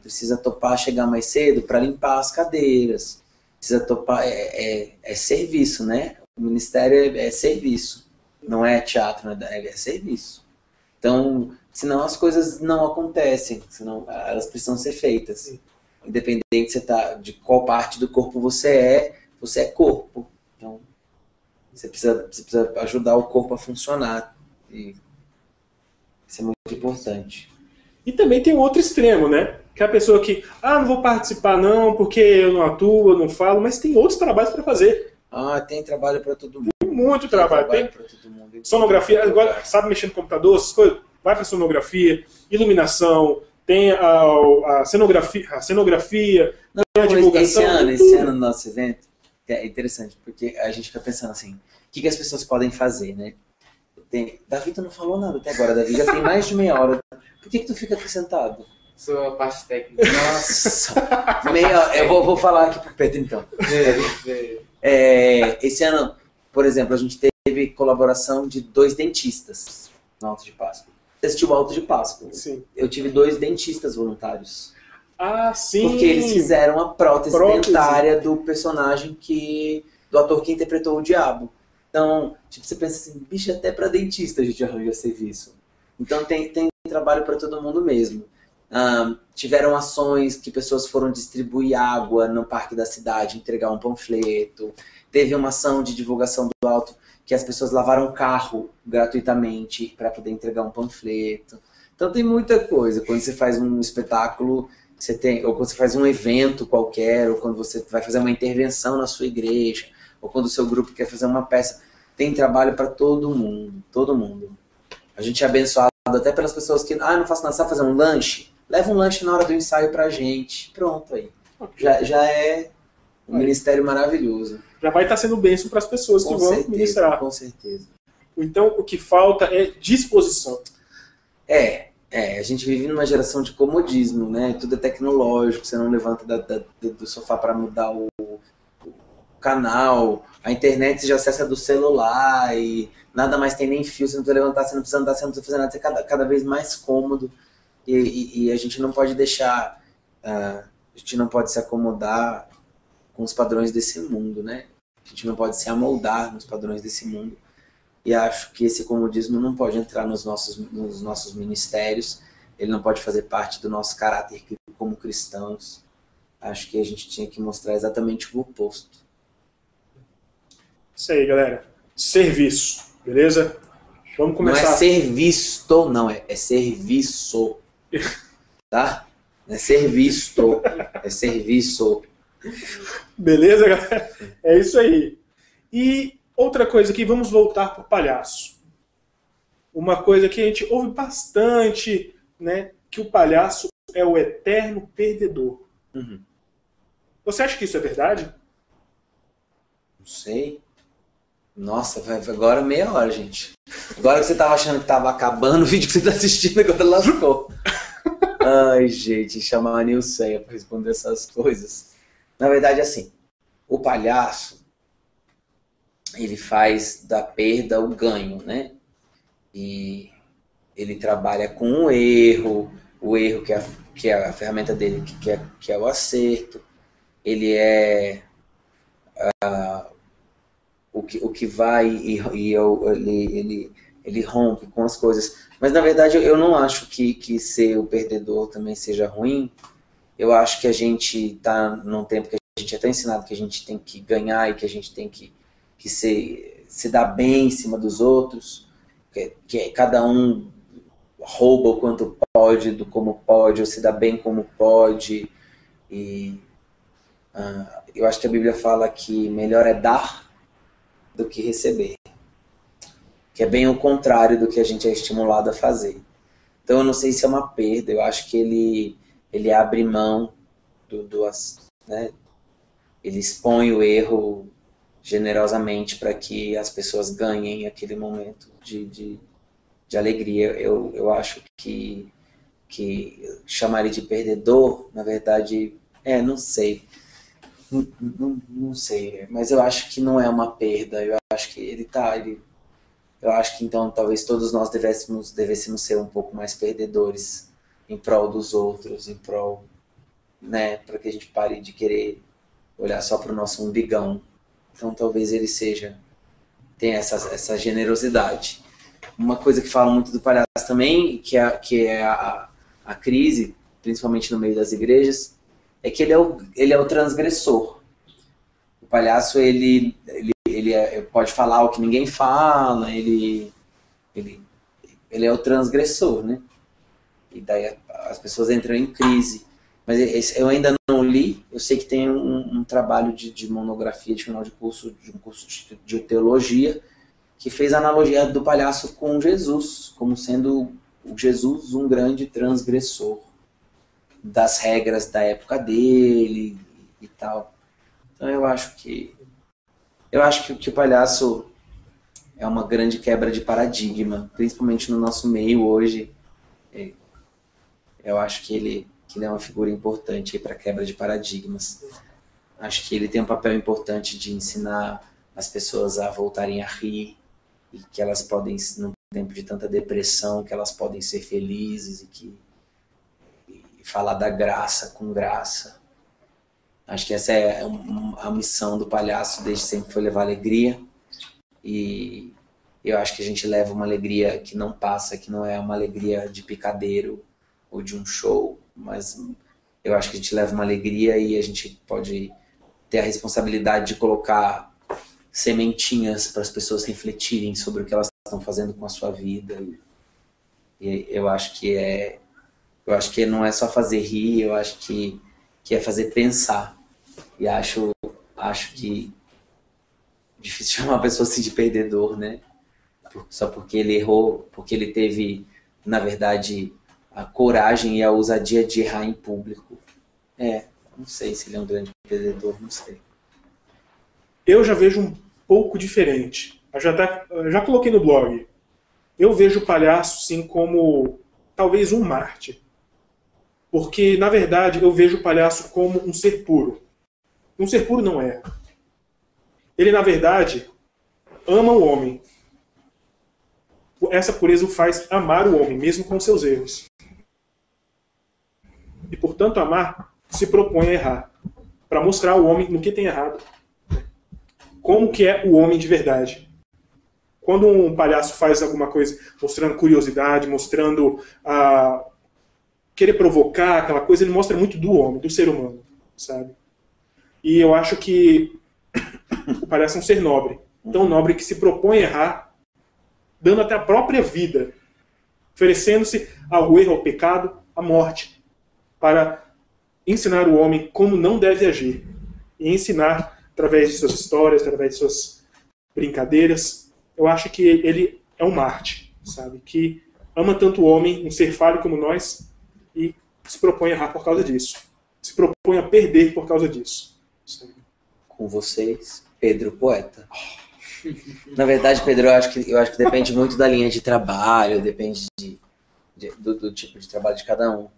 precisa topar chegar mais cedo para limpar as cadeiras, precisa topar, é serviço, né? O ministério é serviço, não é teatro, é serviço. Então, senão as coisas não acontecem, senão elas precisam ser feitas. Independente de qual parte do corpo você é corpo. Então, você precisa ajudar o corpo a funcionar. E isso é muito importante. E também tem um outro extremo, né? Que é a pessoa que, não vou participar não, porque eu não atuo, eu não falo, mas tem outros trabalhos para fazer. Tem trabalho para todo mundo. Tem muito trabalho. Tem para todo mundo. Sonografia, agora sabe mexer no computador, essas coisas? Vai para sonografia, iluminação, tem a cenografia, tem a divulgação. Esse ano no nosso evento, é interessante, porque a gente fica pensando assim, o que as pessoas podem fazer, né? Davi, tu não falou nada até agora, Davi, já tem mais de meia hora. Por que tu fica aqui sentado? Sou a parte técnica. Nossa, eu vou falar aqui pro Pedro então. Esse ano, por exemplo, a gente teve colaboração de 2 dentistas no Alto de Páscoa. Você assistiu o Alto de Páscoa? Sim. Eu tive 2 dentistas voluntários. Sim! Porque eles fizeram a prótese dentária do personagem do ator que interpretou o diabo. Então, você pensa assim, bicho, até pra dentista a gente arranja serviço. Então tem trabalho para todo mundo mesmo. Tiveram ações que pessoas foram distribuir água no parque da cidade, entregar um panfleto. Teve uma ação de divulgação do Alto que as pessoas lavaram o carro gratuitamente para poder entregar um panfleto. Então tem muita coisa. Quando você faz um espetáculo, ou quando você faz um evento qualquer, ou quando você vai fazer uma intervenção na sua igreja, ou quando o seu grupo quer fazer uma peça, tem trabalho para todo mundo, todo mundo. A gente é abençoado até pelas pessoas que, não faço nada, sabe fazer um lanche? Leva um lanche na hora do ensaio pra gente. Pronto aí. Já é um ministério maravilhoso. Já vai estar sendo bênção para as pessoas que vão ministrar. Com certeza. Então, o que falta é disposição. A gente vive numa geração de comodismo, né? Tudo é tecnológico, você não levanta do sofá para mudar o canal, a internet já acessa do celular e nada mais tem nem fio, você não precisa levantar, você não precisa andar, você não precisa fazer nada, você é cada vez mais cômodo e a gente não pode deixar, a gente não pode se acomodar com os padrões desse mundo, né? A gente não pode se amoldar nos padrões desse mundo. E acho que esse comodismo não pode entrar nos nossos ministérios, ele não pode fazer parte do nosso caráter como cristãos. Acho que a gente tinha que mostrar exatamente o oposto. Isso aí, galera. Serviço, beleza? Vamos começar. Não é serviço, não, é serviço. Tá? Não é serviço, é serviço. Beleza, galera? É isso aí. E outra coisa aqui, vamos voltar para o palhaço. Uma coisa que a gente ouve bastante, né? Que o palhaço é o eterno perdedor. Você acha que isso é verdade? Não sei. Nossa, agora 30 minutos, gente. Agora que você tava achando que tava acabando o vídeo que você tá assistindo, agora lascou. Ai, gente, chamar a Nilceia pra responder essas coisas. Na verdade, assim, o palhaço, ele faz da perda o ganho, né? E ele trabalha com o erro que é a ferramenta dele, que é o acerto. Ele é o que vai ele rompe com as coisas. Mas, na verdade, eu não acho que ser o perdedor também seja ruim. Eu acho que a gente está num tempo que a gente é tão ensinado que a gente tem que ganhar e que a gente tem que se dar bem em cima dos outros, que cada um rouba o quanto pode, do como pode, ou se dá bem como pode. E eu acho que a Bíblia fala que melhor é dar do que receber, que é bem o contrário do que a gente é estimulado a fazer. Então eu não sei se é uma perda, eu acho que ele abre mão né? Ele expõe o erro generosamente para que as pessoas ganhem aquele momento de alegria. Eu acho que chamaria de perdedor, na verdade, não sei. Não sei, mas eu acho que não é uma perda. Eu acho que eu acho que então talvez todos nós devêssemos ser um pouco mais perdedores em prol dos outros, em prol, né, para que a gente pare de querer olhar só para o nosso umbigão. Então talvez ele tenha essa generosidade. Uma coisa que fala muito do palhaço também, que é a crise, principalmente no meio das igrejas, é que ele é o transgressor. O palhaço, ele pode falar o que ninguém fala, ele é o transgressor, né? E daí as pessoas entram em crise. Mas eu ainda não li, eu sei que tem um trabalho de monografia de final de um curso de teologia, que fez a analogia do palhaço com Jesus, como sendo o Jesus um grande transgressor das regras da época dele e tal. Então eu acho que o palhaço é uma grande quebra de paradigma, principalmente no nosso meio hoje. Eu acho que ele é uma figura importante para a quebra de paradigmas. Acho que ele tem um papel importante de ensinar as pessoas a voltarem a rir, e que elas podem, num tempo de tanta depressão, que elas podem ser felizes e falar da graça com graça. Acho que essa é a missão do palhaço desde sempre, foi levar alegria. E eu acho que a gente leva uma alegria que não passa, que não é uma alegria de picadeiro ou de um show, mas eu acho que a gente leva uma alegria e a gente pode ter a responsabilidade de colocar sementinhas para as pessoas refletirem sobre o que elas estão fazendo com a sua vida. E eu acho que não é só fazer rir, eu acho que é fazer pensar. E acho que difícil chamar uma pessoa assim de perdedor, né? Só porque ele errou, porque ele teve, na verdade, a coragem e a ousadia de errar em público. Não sei se ele é um grande perdedor, não sei. Eu já vejo um pouco diferente. Eu já coloquei no blog. Eu vejo o palhaço, sim, como talvez um mártir. Porque, na verdade, eu vejo o palhaço como um ser puro. Um ser puro não erra. Ele, na verdade, ama o homem. Essa pureza o faz amar o homem, mesmo com seus erros. E, portanto, amar se propõe a errar. Para mostrar ao homem no que tem errado. Como que é o homem de verdade. Quando um palhaço faz alguma coisa mostrando curiosidade, mostrando querer provocar aquela coisa, ele mostra muito do homem, do ser humano, sabe? E eu acho que o palhaço é um ser nobre. Tão nobre que se propõe a errar, dando até a própria vida, oferecendo-se ao erro, ao pecado, à morte, para ensinar o homem como não deve agir. E ensinar, através de suas histórias, através de suas brincadeiras. Eu acho que ele é um mártir, sabe? Que ama tanto o homem, um ser falho como nós, e se propõe a errar por causa disso. Se propõe a perder por causa disso. Sabe? Com vocês, Pedro Poeta. Na verdade, Pedro, eu acho que depende muito da linha de trabalho, depende do tipo de trabalho de cada um.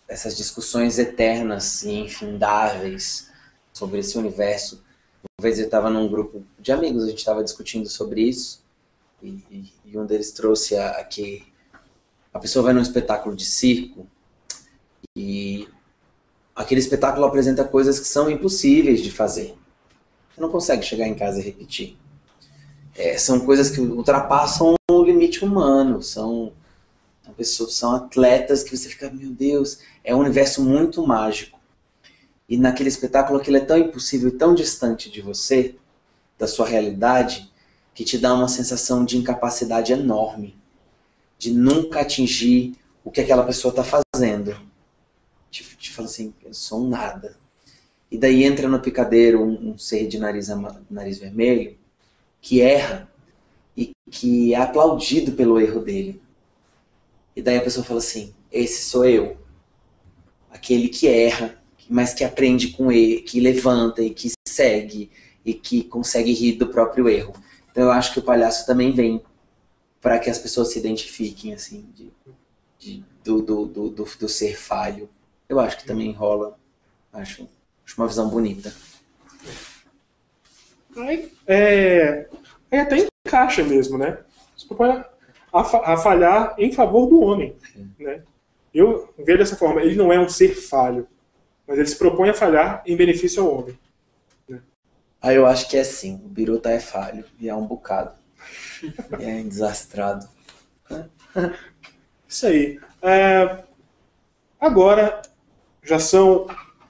Essas discussões eternas e infindáveis sobre esse universo. Uma vez eu estava num grupo de amigos, a gente estava discutindo sobre isso, e um deles trouxe que a pessoa vai num espetáculo de circo e aquele espetáculo apresenta coisas que são impossíveis de fazer. Você não consegue chegar em casa e repetir. São coisas que ultrapassam o limite humano, são atletas que você fica, meu Deus, é um universo muito mágico. E naquele espetáculo aquilo é tão impossível e tão distante de você, da sua realidade, que te dá uma sensação de incapacidade enorme, de nunca atingir o que aquela pessoa está fazendo. Te fala assim, eu sou um nada. E daí entra no picadeiro um ser de nariz vermelho, que erra e que é aplaudido pelo erro dele. E daí a pessoa fala assim, esse sou eu. Aquele que erra, mas que aprende com ele, que levanta e que segue e que consegue rir do próprio erro. Então eu acho que o palhaço também vem para que as pessoas se identifiquem assim, do ser falho. Eu acho que também rola. Acho uma visão bonita. Aí até encaixa mesmo, né? Você propõe a falhar em favor do homem. Né? Eu vejo dessa forma, ele não é um ser falho, mas ele se propõe a falhar em benefício ao homem. Né? Eu acho que é sim, o Biruta é falho, e é um bocado. É desastrado. Isso aí. Agora, já são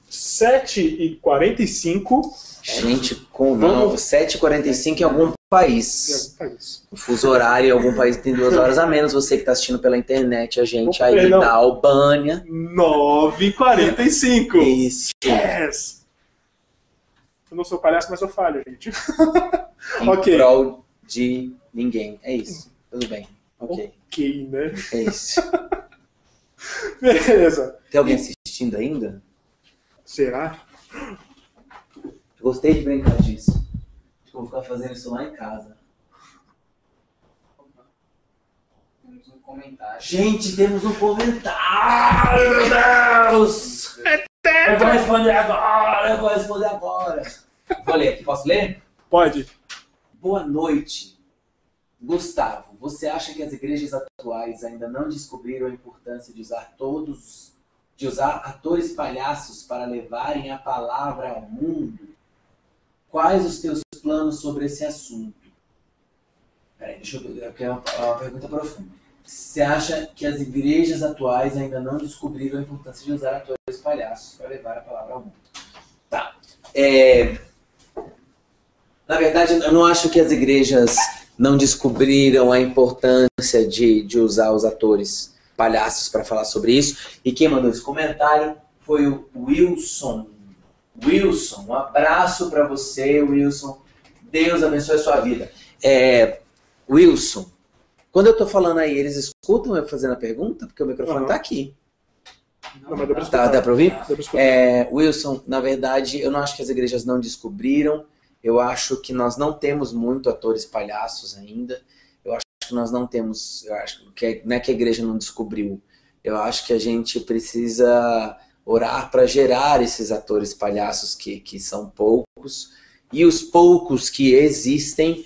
7h45. Gente, 7h45 em algum país. O fuso horário em algum país tem 2 horas a menos. Você que está assistindo pela internet, a gente aí da Albânia. 9h45. Isso. Yes. Eu não sou palhaço, mas sou falho, gente. Em prol de ninguém. É isso. Tudo bem. Ok, né? É isso. Beleza. Tem alguém assistindo ainda? Será? Gostei de brincar disso. Acho que eu vou ficar fazendo isso lá em casa. Temos um comentário. Gente, temos um comentário, meu Deus! Eu vou responder agora. Vou ler aqui, posso ler? Pode. Boa noite. Gustavo, você acha que as igrejas atuais ainda não descobriram a importância de usar atores palhaços para levarem a palavra ao mundo? Quais os teus planos sobre esse assunto? Peraí, deixa eu ver, porque é uma pergunta profunda. Você acha que as igrejas atuais ainda não descobriram a importância de usar atores palhaços para levar a palavra ao mundo? Tá. Na verdade, eu não acho que as igrejas não descobriram a importância de usar os atores palhaços para falar sobre isso. E quem mandou esse comentário foi o Wilson. Wilson, um abraço para você, Wilson. Deus abençoe a sua vida. Wilson, quando eu estou falando aí, eles escutam eu fazendo a pergunta? Porque o microfone está aqui. Não, mas dá para ouvir? Dá pra escutar. Wilson, na verdade, eu não acho que as igrejas não descobriram. Eu acho que nós não temos muito atores palhaços ainda. Eu acho que nós não temos... Eu acho que não é que a igreja não descobriu. Eu acho que a gente precisa orar para gerar esses atores palhaços que são poucos. E os poucos que existem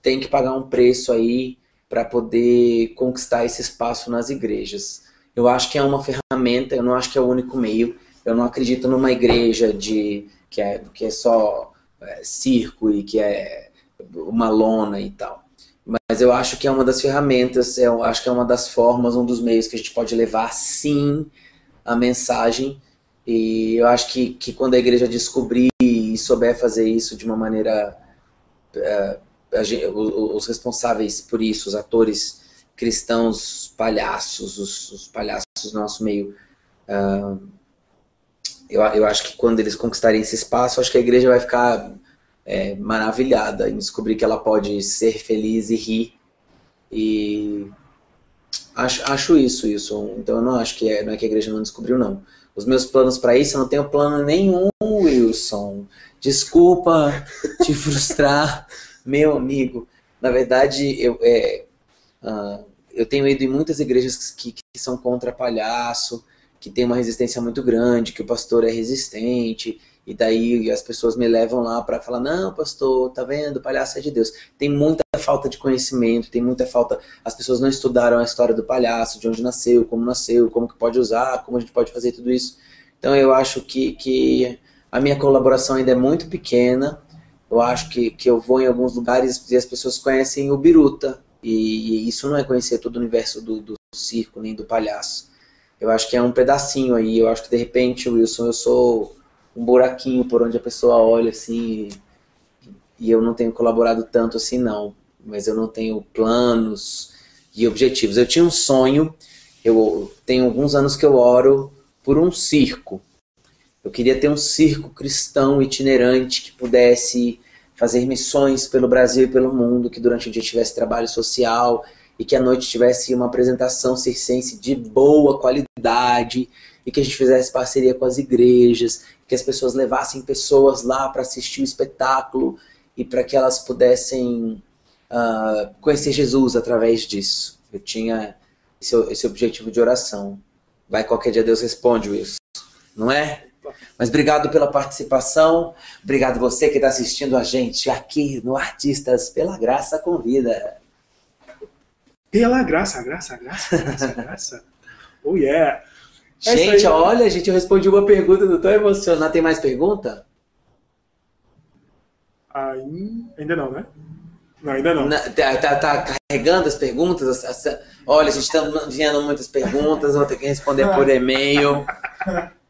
têm que pagar um preço aí para poder conquistar esse espaço nas igrejas. Eu acho que é uma ferramenta, eu não acho que é o único meio. Eu não acredito numa igreja que é só circo e que é uma lona e tal. Mas eu acho que é uma das ferramentas, eu acho que é uma das formas, um dos meios que a gente pode levar, sim, a mensagem. E eu acho que quando a igreja descobrir e souber fazer isso de uma maneira... os responsáveis por isso, os atores cristãos palhaços, os palhaços do nosso meio... Eu acho que quando eles conquistarem esse espaço, acho que a igreja vai ficar maravilhada em descobrir que ela pode ser feliz e rir. E Acho isso. Então eu não acho que não é que a igreja não descobriu, não. Os meus planos para isso, eu não tenho plano nenhum, Wilson. Desculpa te frustrar, meu amigo. Na verdade, eu tenho ido em muitas igrejas que são contra palhaço, que tem uma resistência muito grande, que o pastor é resistente, e daí as pessoas me levam lá para falar, não, pastor, tá vendo, o palhaço é de Deus. Tem muita falta de conhecimento, tem muita falta, as pessoas não estudaram a história do palhaço, de onde nasceu, como que pode usar, como a gente pode fazer tudo isso. Então eu acho que a minha colaboração ainda é muito pequena, eu acho que eu vou em alguns lugares e as pessoas conhecem o Biruta, e isso não é conhecer todo o universo do circo, nem do palhaço. Eu acho que é um pedacinho aí, eu acho que de repente, Wilson, eu sou um buraquinho por onde a pessoa olha assim, e eu não tenho colaborado tanto assim não, mas eu não tenho planos e objetivos. Eu tinha um sonho, eu tenho alguns anos que eu oro por um circo. Eu queria ter um circo cristão itinerante que pudesse fazer missões pelo Brasil e pelo mundo, que durante o dia tivesse trabalho social e que à noite tivesse uma apresentação circense de boa qualidade e que a gente fizesse parceria com as igrejas, que as pessoas levassem pessoas lá para assistir o espetáculo e para que elas pudessem conhecer Jesus através disso. Eu tinha esse objetivo de oração. Vai, qualquer dia Deus responde isso, não é? Mas obrigado pela participação, obrigado você que está assistindo a gente aqui no Artistas Pela Graça Convida. Pela graça. Oh yeah. Gente, olha, gente, eu respondi uma pergunta, não tô emocionado. Tem mais pergunta? Ainda não, né? Não, ainda não. Tá carregando as perguntas? Olha, a gente está enviando muitas perguntas, vou ter que responder por e-mail.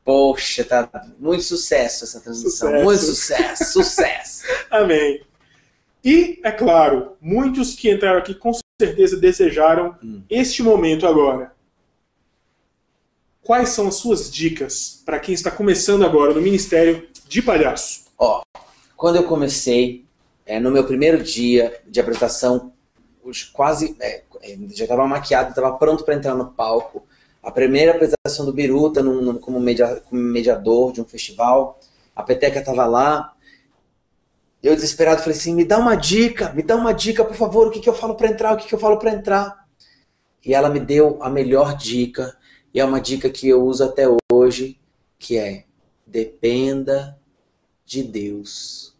Poxa, tá muito sucesso essa transmissão. Muito sucesso. Amém. E, é claro, muitos que entraram aqui com certeza desejaram este momento agora. Quais são as suas dicas para quem está começando agora no Ministério de Palhaço? Quando eu comecei, no meu primeiro dia de apresentação, já estava maquiado, estava pronto para entrar no palco. A primeira apresentação do Biruta como mediador de um festival, a Peteca estava lá. Eu desesperado falei assim, me dá uma dica, por favor, o que eu falo para entrar, E ela me deu a melhor dica, e é uma dica que eu uso até hoje, que é, dependa de Deus.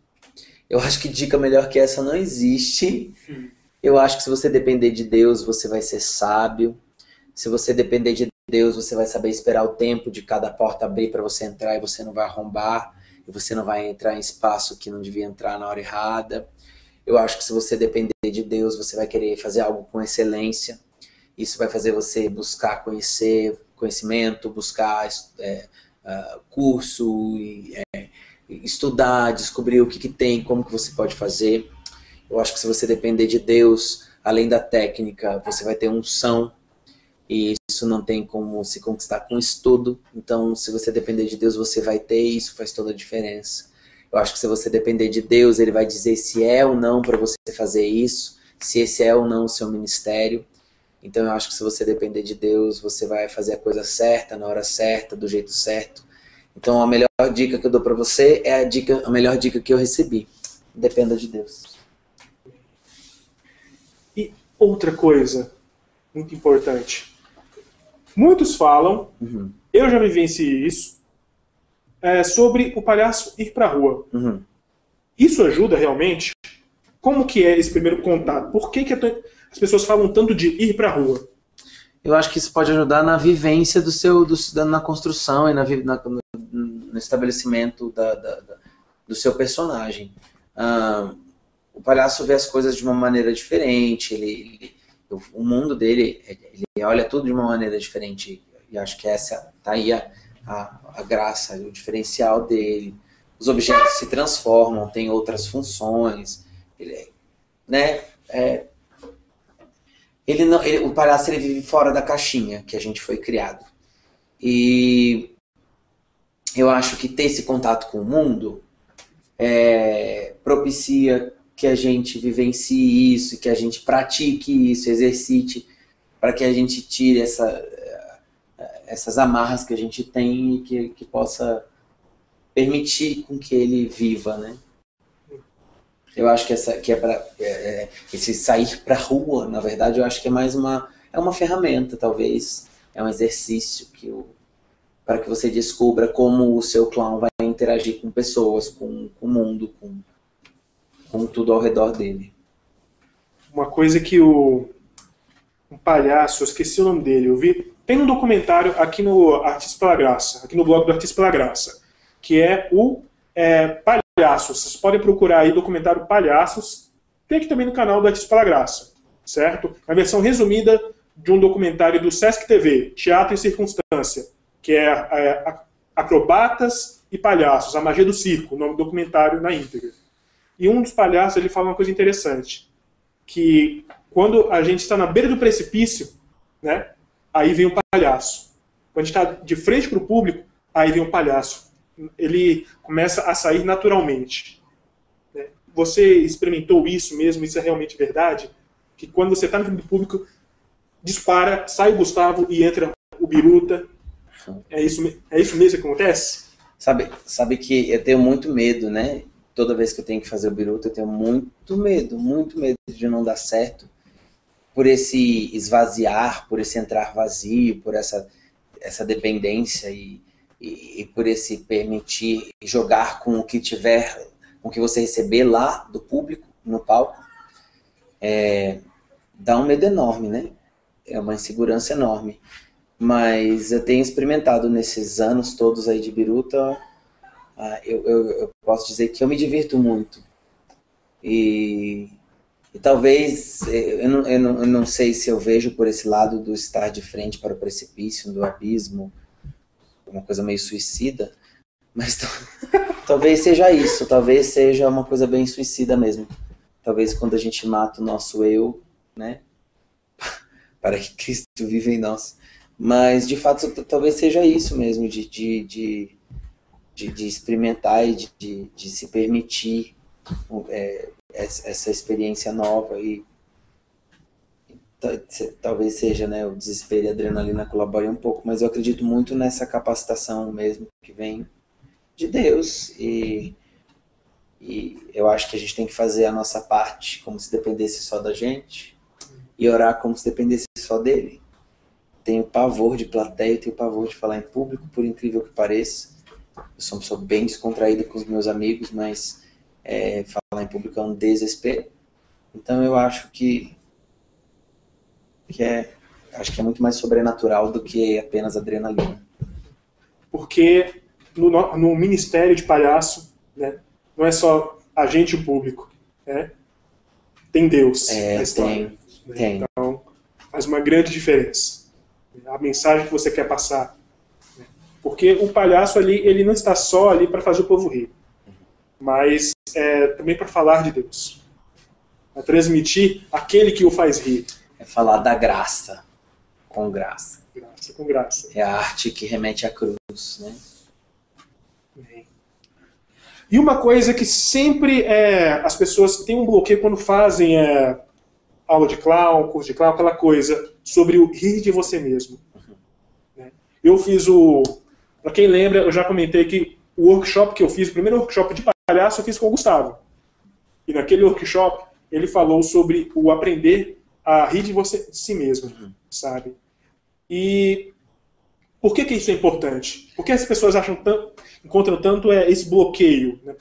Eu acho que dica melhor que essa não existe. Eu acho que se você depender de Deus, você vai ser sábio. Se você depender de Deus, você vai saber esperar o tempo de cada porta abrir para você entrar e você não vai arrombar. E você não vai entrar em espaço que não devia entrar na hora errada. Eu acho que se você depender de Deus, você vai querer fazer algo com excelência. Isso vai fazer você buscar conhecimento, buscar curso, estudar, descobrir o que tem, como que você pode fazer. Eu acho que se você depender de Deus, além da técnica, você vai ter unção. E isso não tem como se conquistar com estudo. Então, se você depender de Deus, você vai ter, e isso faz toda a diferença. Eu acho que se você depender de Deus, Ele vai dizer se é ou não para você fazer isso, se esse é ou não o seu ministério. Então, eu acho que se você depender de Deus, você vai fazer a coisa certa, na hora certa, do jeito certo. Então, a melhor dica que eu dou para você é a melhor dica que eu recebi. Dependa de Deus. E outra coisa muito importante. Muitos falam, eu já vivenciei isso, sobre o palhaço ir pra rua. Isso ajuda realmente? Como que é esse primeiro contato? Por que as pessoas falam tanto de ir pra rua? Eu acho que isso pode ajudar na vivência na construção e no estabelecimento do seu personagem. O palhaço vê as coisas de uma maneira diferente, o mundo dele, ele olha tudo de uma maneira diferente, e acho que tá aí a graça, o diferencial dele. Os objetos se transformam, têm outras funções, o palhaço ele vive fora da caixinha que a gente foi criado. E eu acho que ter esse contato com o mundo propicia que a gente vivencie isso, que a gente pratique isso, exercite para que a gente tire essas amarras que a gente tem e que possa permitir com que ele viva, né? Eu acho que esse sair para a rua, na verdade, eu acho que é mais uma ferramenta, talvez, é um exercício para que você descubra como o seu clown vai interagir com pessoas, com o mundo, com tudo ao redor dele. Uma coisa que um palhaço, eu esqueci o nome dele, eu vi, tem um documentário aqui no Artista pela Graça, aqui no blog do Artista pela Graça, que é o Palhaços. Vocês podem procurar aí documentário Palhaços, tem aqui também no canal do Artista pela Graça, certo? A versão resumida de um documentário do Sesc TV, Teatro e Circunstância, que é Acrobatas e Palhaços, a magia do circo, o nome do documentário na íntegra. E um dos palhaços, ele fala uma coisa interessante, que quando a gente está na beira do precipício, né, aí vem o palhaço. Quando a gente está de frente para o público, aí vem o palhaço. Ele começa a sair naturalmente. Você experimentou isso mesmo? Isso é realmente verdade? Que quando você está no frente do público, dispara, sai o Gustavo e entra o Biruta. É isso mesmo que acontece? Sabe que eu tenho muito medo, né? Toda vez que eu tenho que fazer o Biruta, eu tenho muito medo de não dar certo. Por esse esvaziar, por esse entrar vazio, por essa dependência e por esse permitir jogar com o que tiver, com o que você receber lá do público, no palco, dá um medo enorme, né? É uma insegurança enorme. Mas eu tenho experimentado nesses anos todos aí de Biruta, eu posso dizer que eu me divirto muito. E talvez, eu não sei se eu vejo por esse lado do estar de frente para o precipício, do abismo, uma coisa meio suicida, mas talvez seja isso, talvez seja uma coisa bem suicida mesmo. Talvez quando a gente mata o nosso eu, né, para que Cristo viva em nós. Mas, de fato, talvez seja isso mesmo, de experimentar e de se permitir essa experiência nova. E talvez seja, né, o desespero e a adrenalina colaborem um pouco, mas eu acredito muito nessa capacitação mesmo que vem de Deus. E eu acho que a gente tem que fazer a nossa parte como se dependesse só da gente e orar como se dependesse só dele. Tenho pavor de plateia, tenho pavor de falar em público, por incrível que pareça. Eu sou uma pessoa bem descontraída com os meus amigos, mas falar em público é um desespero. Então eu acho que é muito mais sobrenatural do que apenas adrenalina. Porque no ministério de palhaço, né, não é só a gente e o público, né? Tem Deus na história. Tem. Então faz uma grande diferença a mensagem que você quer passar. Porque o palhaço ali, ele não está só ali para fazer o povo rir, mas também para falar de Deus, para transmitir aquele que o faz rir. É falar da graça, com graça. Graça com graça. É a arte que remete à cruz, né? E uma coisa que sempre as pessoas têm um bloqueio quando fazem aula de clown, curso de clown, aquela coisa sobre o rir de você mesmo. Eu fiz para quem lembra, eu já comentei que o workshop que eu fiz, o primeiro workshop de palhaço, eu fiz com o Gustavo. E naquele workshop, ele falou sobre o aprender a rir de si mesmo, sabe? E por que isso é importante? Por que as pessoas encontram tanto esse bloqueio? Né?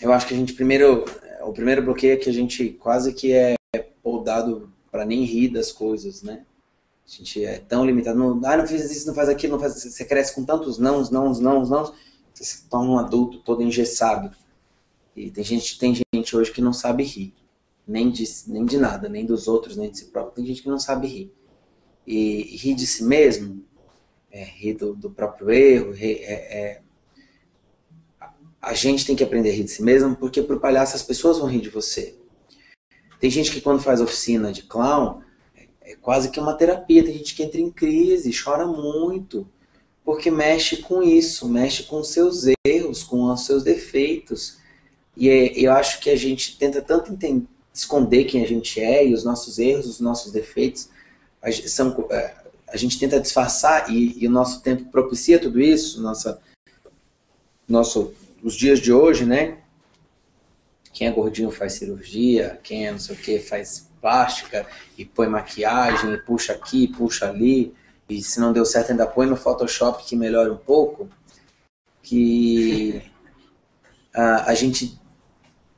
Eu acho que o primeiro bloqueio é que a gente quase que é podado para nem rir das coisas, né? A gente é tão limitado. Não faz isso, não faz aquilo, não faz. Você cresce com tantos nãos, você se torna um adulto todo engessado. E tem gente hoje que não sabe rir. Nem de nada, nem dos outros, nem de si próprio. Tem gente que não sabe rir. E rir de si mesmo, rir do próprio erro, a gente tem que aprender a rir de si mesmo, porque pro palhaço as pessoas vão rir de você. Tem gente que quando faz oficina de clown, é quase que uma terapia. Tem gente que entra em crise, chora muito, porque mexe com isso, mexe com os seus erros, com os seus defeitos. E eu acho que a gente tenta tanto esconder quem a gente é, e os nossos erros, os nossos defeitos, a gente tenta disfarçar e o nosso tempo propicia tudo isso, os dias de hoje, né? Quem é gordinho faz cirurgia, quem é não sei o que faz plástica e põe maquiagem, e puxa aqui, puxa ali, e se não deu certo ainda põe no Photoshop que melhora um pouco, que a gente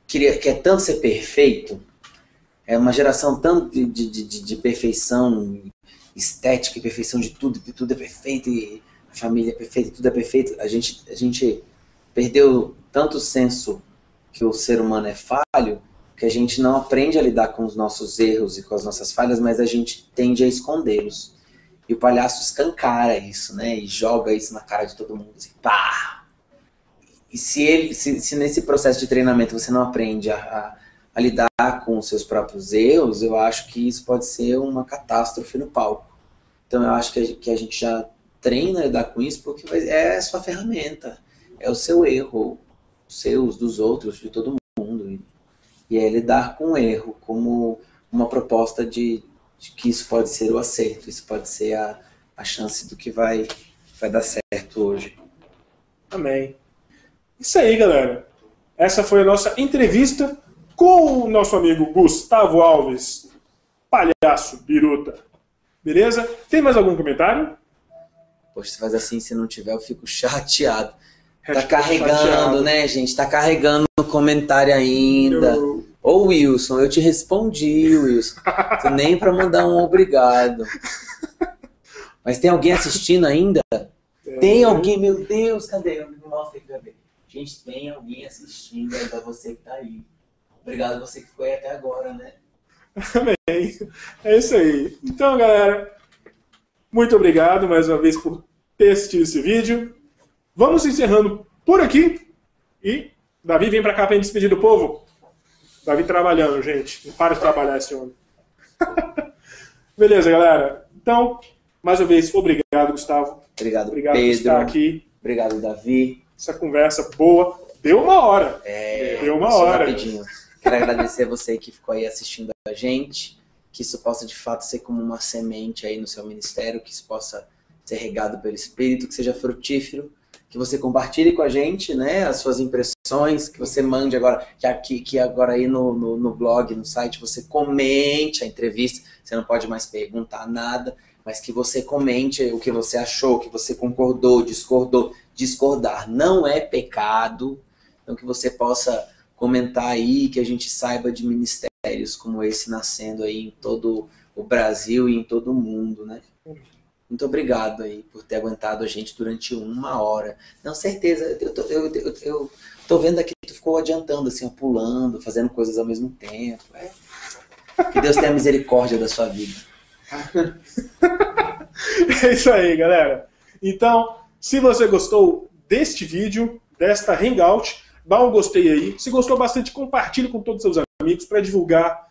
quer tanto ser perfeito, é uma geração tanto de perfeição estética e perfeição de tudo é perfeito, e a família é perfeita, tudo é perfeito. A gente perdeu tanto o senso que o ser humano é falho, que a gente não aprende a lidar com os nossos erros e com as nossas falhas, mas a gente tende a escondê-los. E o palhaço escancara isso, né? E joga isso na cara de todo mundo, assim, pá! E se nesse processo de treinamento você não aprende a lidar com os seus próprios erros, eu acho que isso pode ser uma catástrofe no palco. Então eu acho que a gente já treina a lidar com isso porque é a sua ferramenta, é o seu erro, os seus, dos outros, de todo mundo. E é lidar com o erro como uma proposta de que isso pode ser o acerto, isso pode ser a chance do que vai dar certo hoje. Amém. Isso aí, galera. Essa foi a nossa entrevista com o nosso amigo Gustavo Alves, palhaço biruta. Beleza? Tem mais algum comentário? Poxa, se faz assim, se não tiver, eu fico chateado. Tá Hashtag carregando, chateado. né, gente? Tá carregando o comentário ainda. Ô, Wilson, eu te respondi, Wilson. Nem pra mandar um obrigado. Mas tem alguém assistindo ainda? Tem alguém, meu Deus, cadê? Mostra aí, cadê? Gente, tem alguém assistindo ainda, você que tá aí. Obrigado você que ficou aí até agora, né? Amém. É isso aí. Então, galera, muito obrigado mais uma vez por ter assistido esse vídeo. Vamos encerrando por aqui. E Davi vem pra cá pra gente despedir do povo. Davi trabalhando, gente. Não para de trabalhar esse homem. Beleza, galera. Então, mais uma vez, obrigado, Gustavo. Obrigado, Obrigado Pedro. por estar aqui. Obrigado, Davi. Essa conversa boa. Deu uma hora. Deu uma Passou hora. rapidinho. Quero agradecer a você que ficou aí assistindo a gente. Que isso possa, de fato, ser como uma semente aí no seu ministério. Que isso possa ser regado pelo Espírito, que seja frutífero. Que você compartilhe com a gente, né, as suas impressões, que você mande agora, que agora aí no blog, no site, você comente a entrevista. Você não pode mais perguntar nada, mas que você comente o que você achou, que você concordou, discordou. Discordar não é pecado, então que você possa comentar aí, que a gente saiba de ministérios como esse nascendo aí em todo o Brasil e em todo o mundo, né? Muito obrigado aí por ter aguentado a gente durante 1 hora. Não, certeza, eu tô vendo aqui que tu ficou adiantando, assim, ó, pulando, fazendo coisas ao mesmo tempo. Que Deus tenha misericórdia da sua vida. É isso aí, galera. Então, se você gostou deste vídeo, desta Hangout, dá um gostei aí. Se gostou bastante, compartilhe com todos os seus amigos para divulgar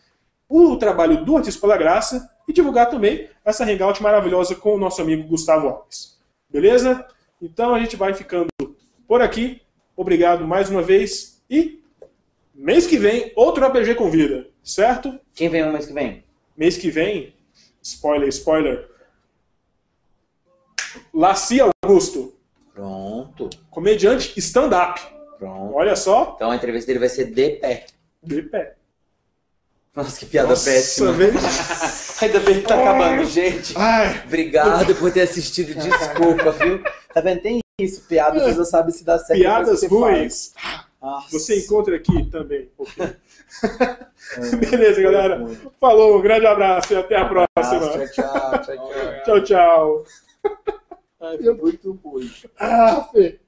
o trabalho do Artista pela Graça e divulgar também essa Hangout maravilhosa com o nosso amigo Gustavo Alves. Beleza? Então a gente vai ficando por aqui. Obrigado mais uma vez e mês que vem, outro APG Convida, certo? Quem vem o mês que vem? Mês que vem, spoiler, Laci Augusto. Pronto. Comediante stand-up. Pronto. Olha só. Então a entrevista dele vai ser de pé. De pé. Nossa, que piada Nossa, péssima. velho. Ainda bem que tá acabando, gente. Ai. Obrigado por ter assistido. Desculpa, viu? Tá vendo? Tem isso. Piada, você já sabe se dá certo. Piadas ruins. Nossa. Você encontra aqui também. Okay. Beleza, galera. Falou, um grande abraço e até a próxima. Tchau. Tchau. Ai, foi muito ruim. Ah, Fê.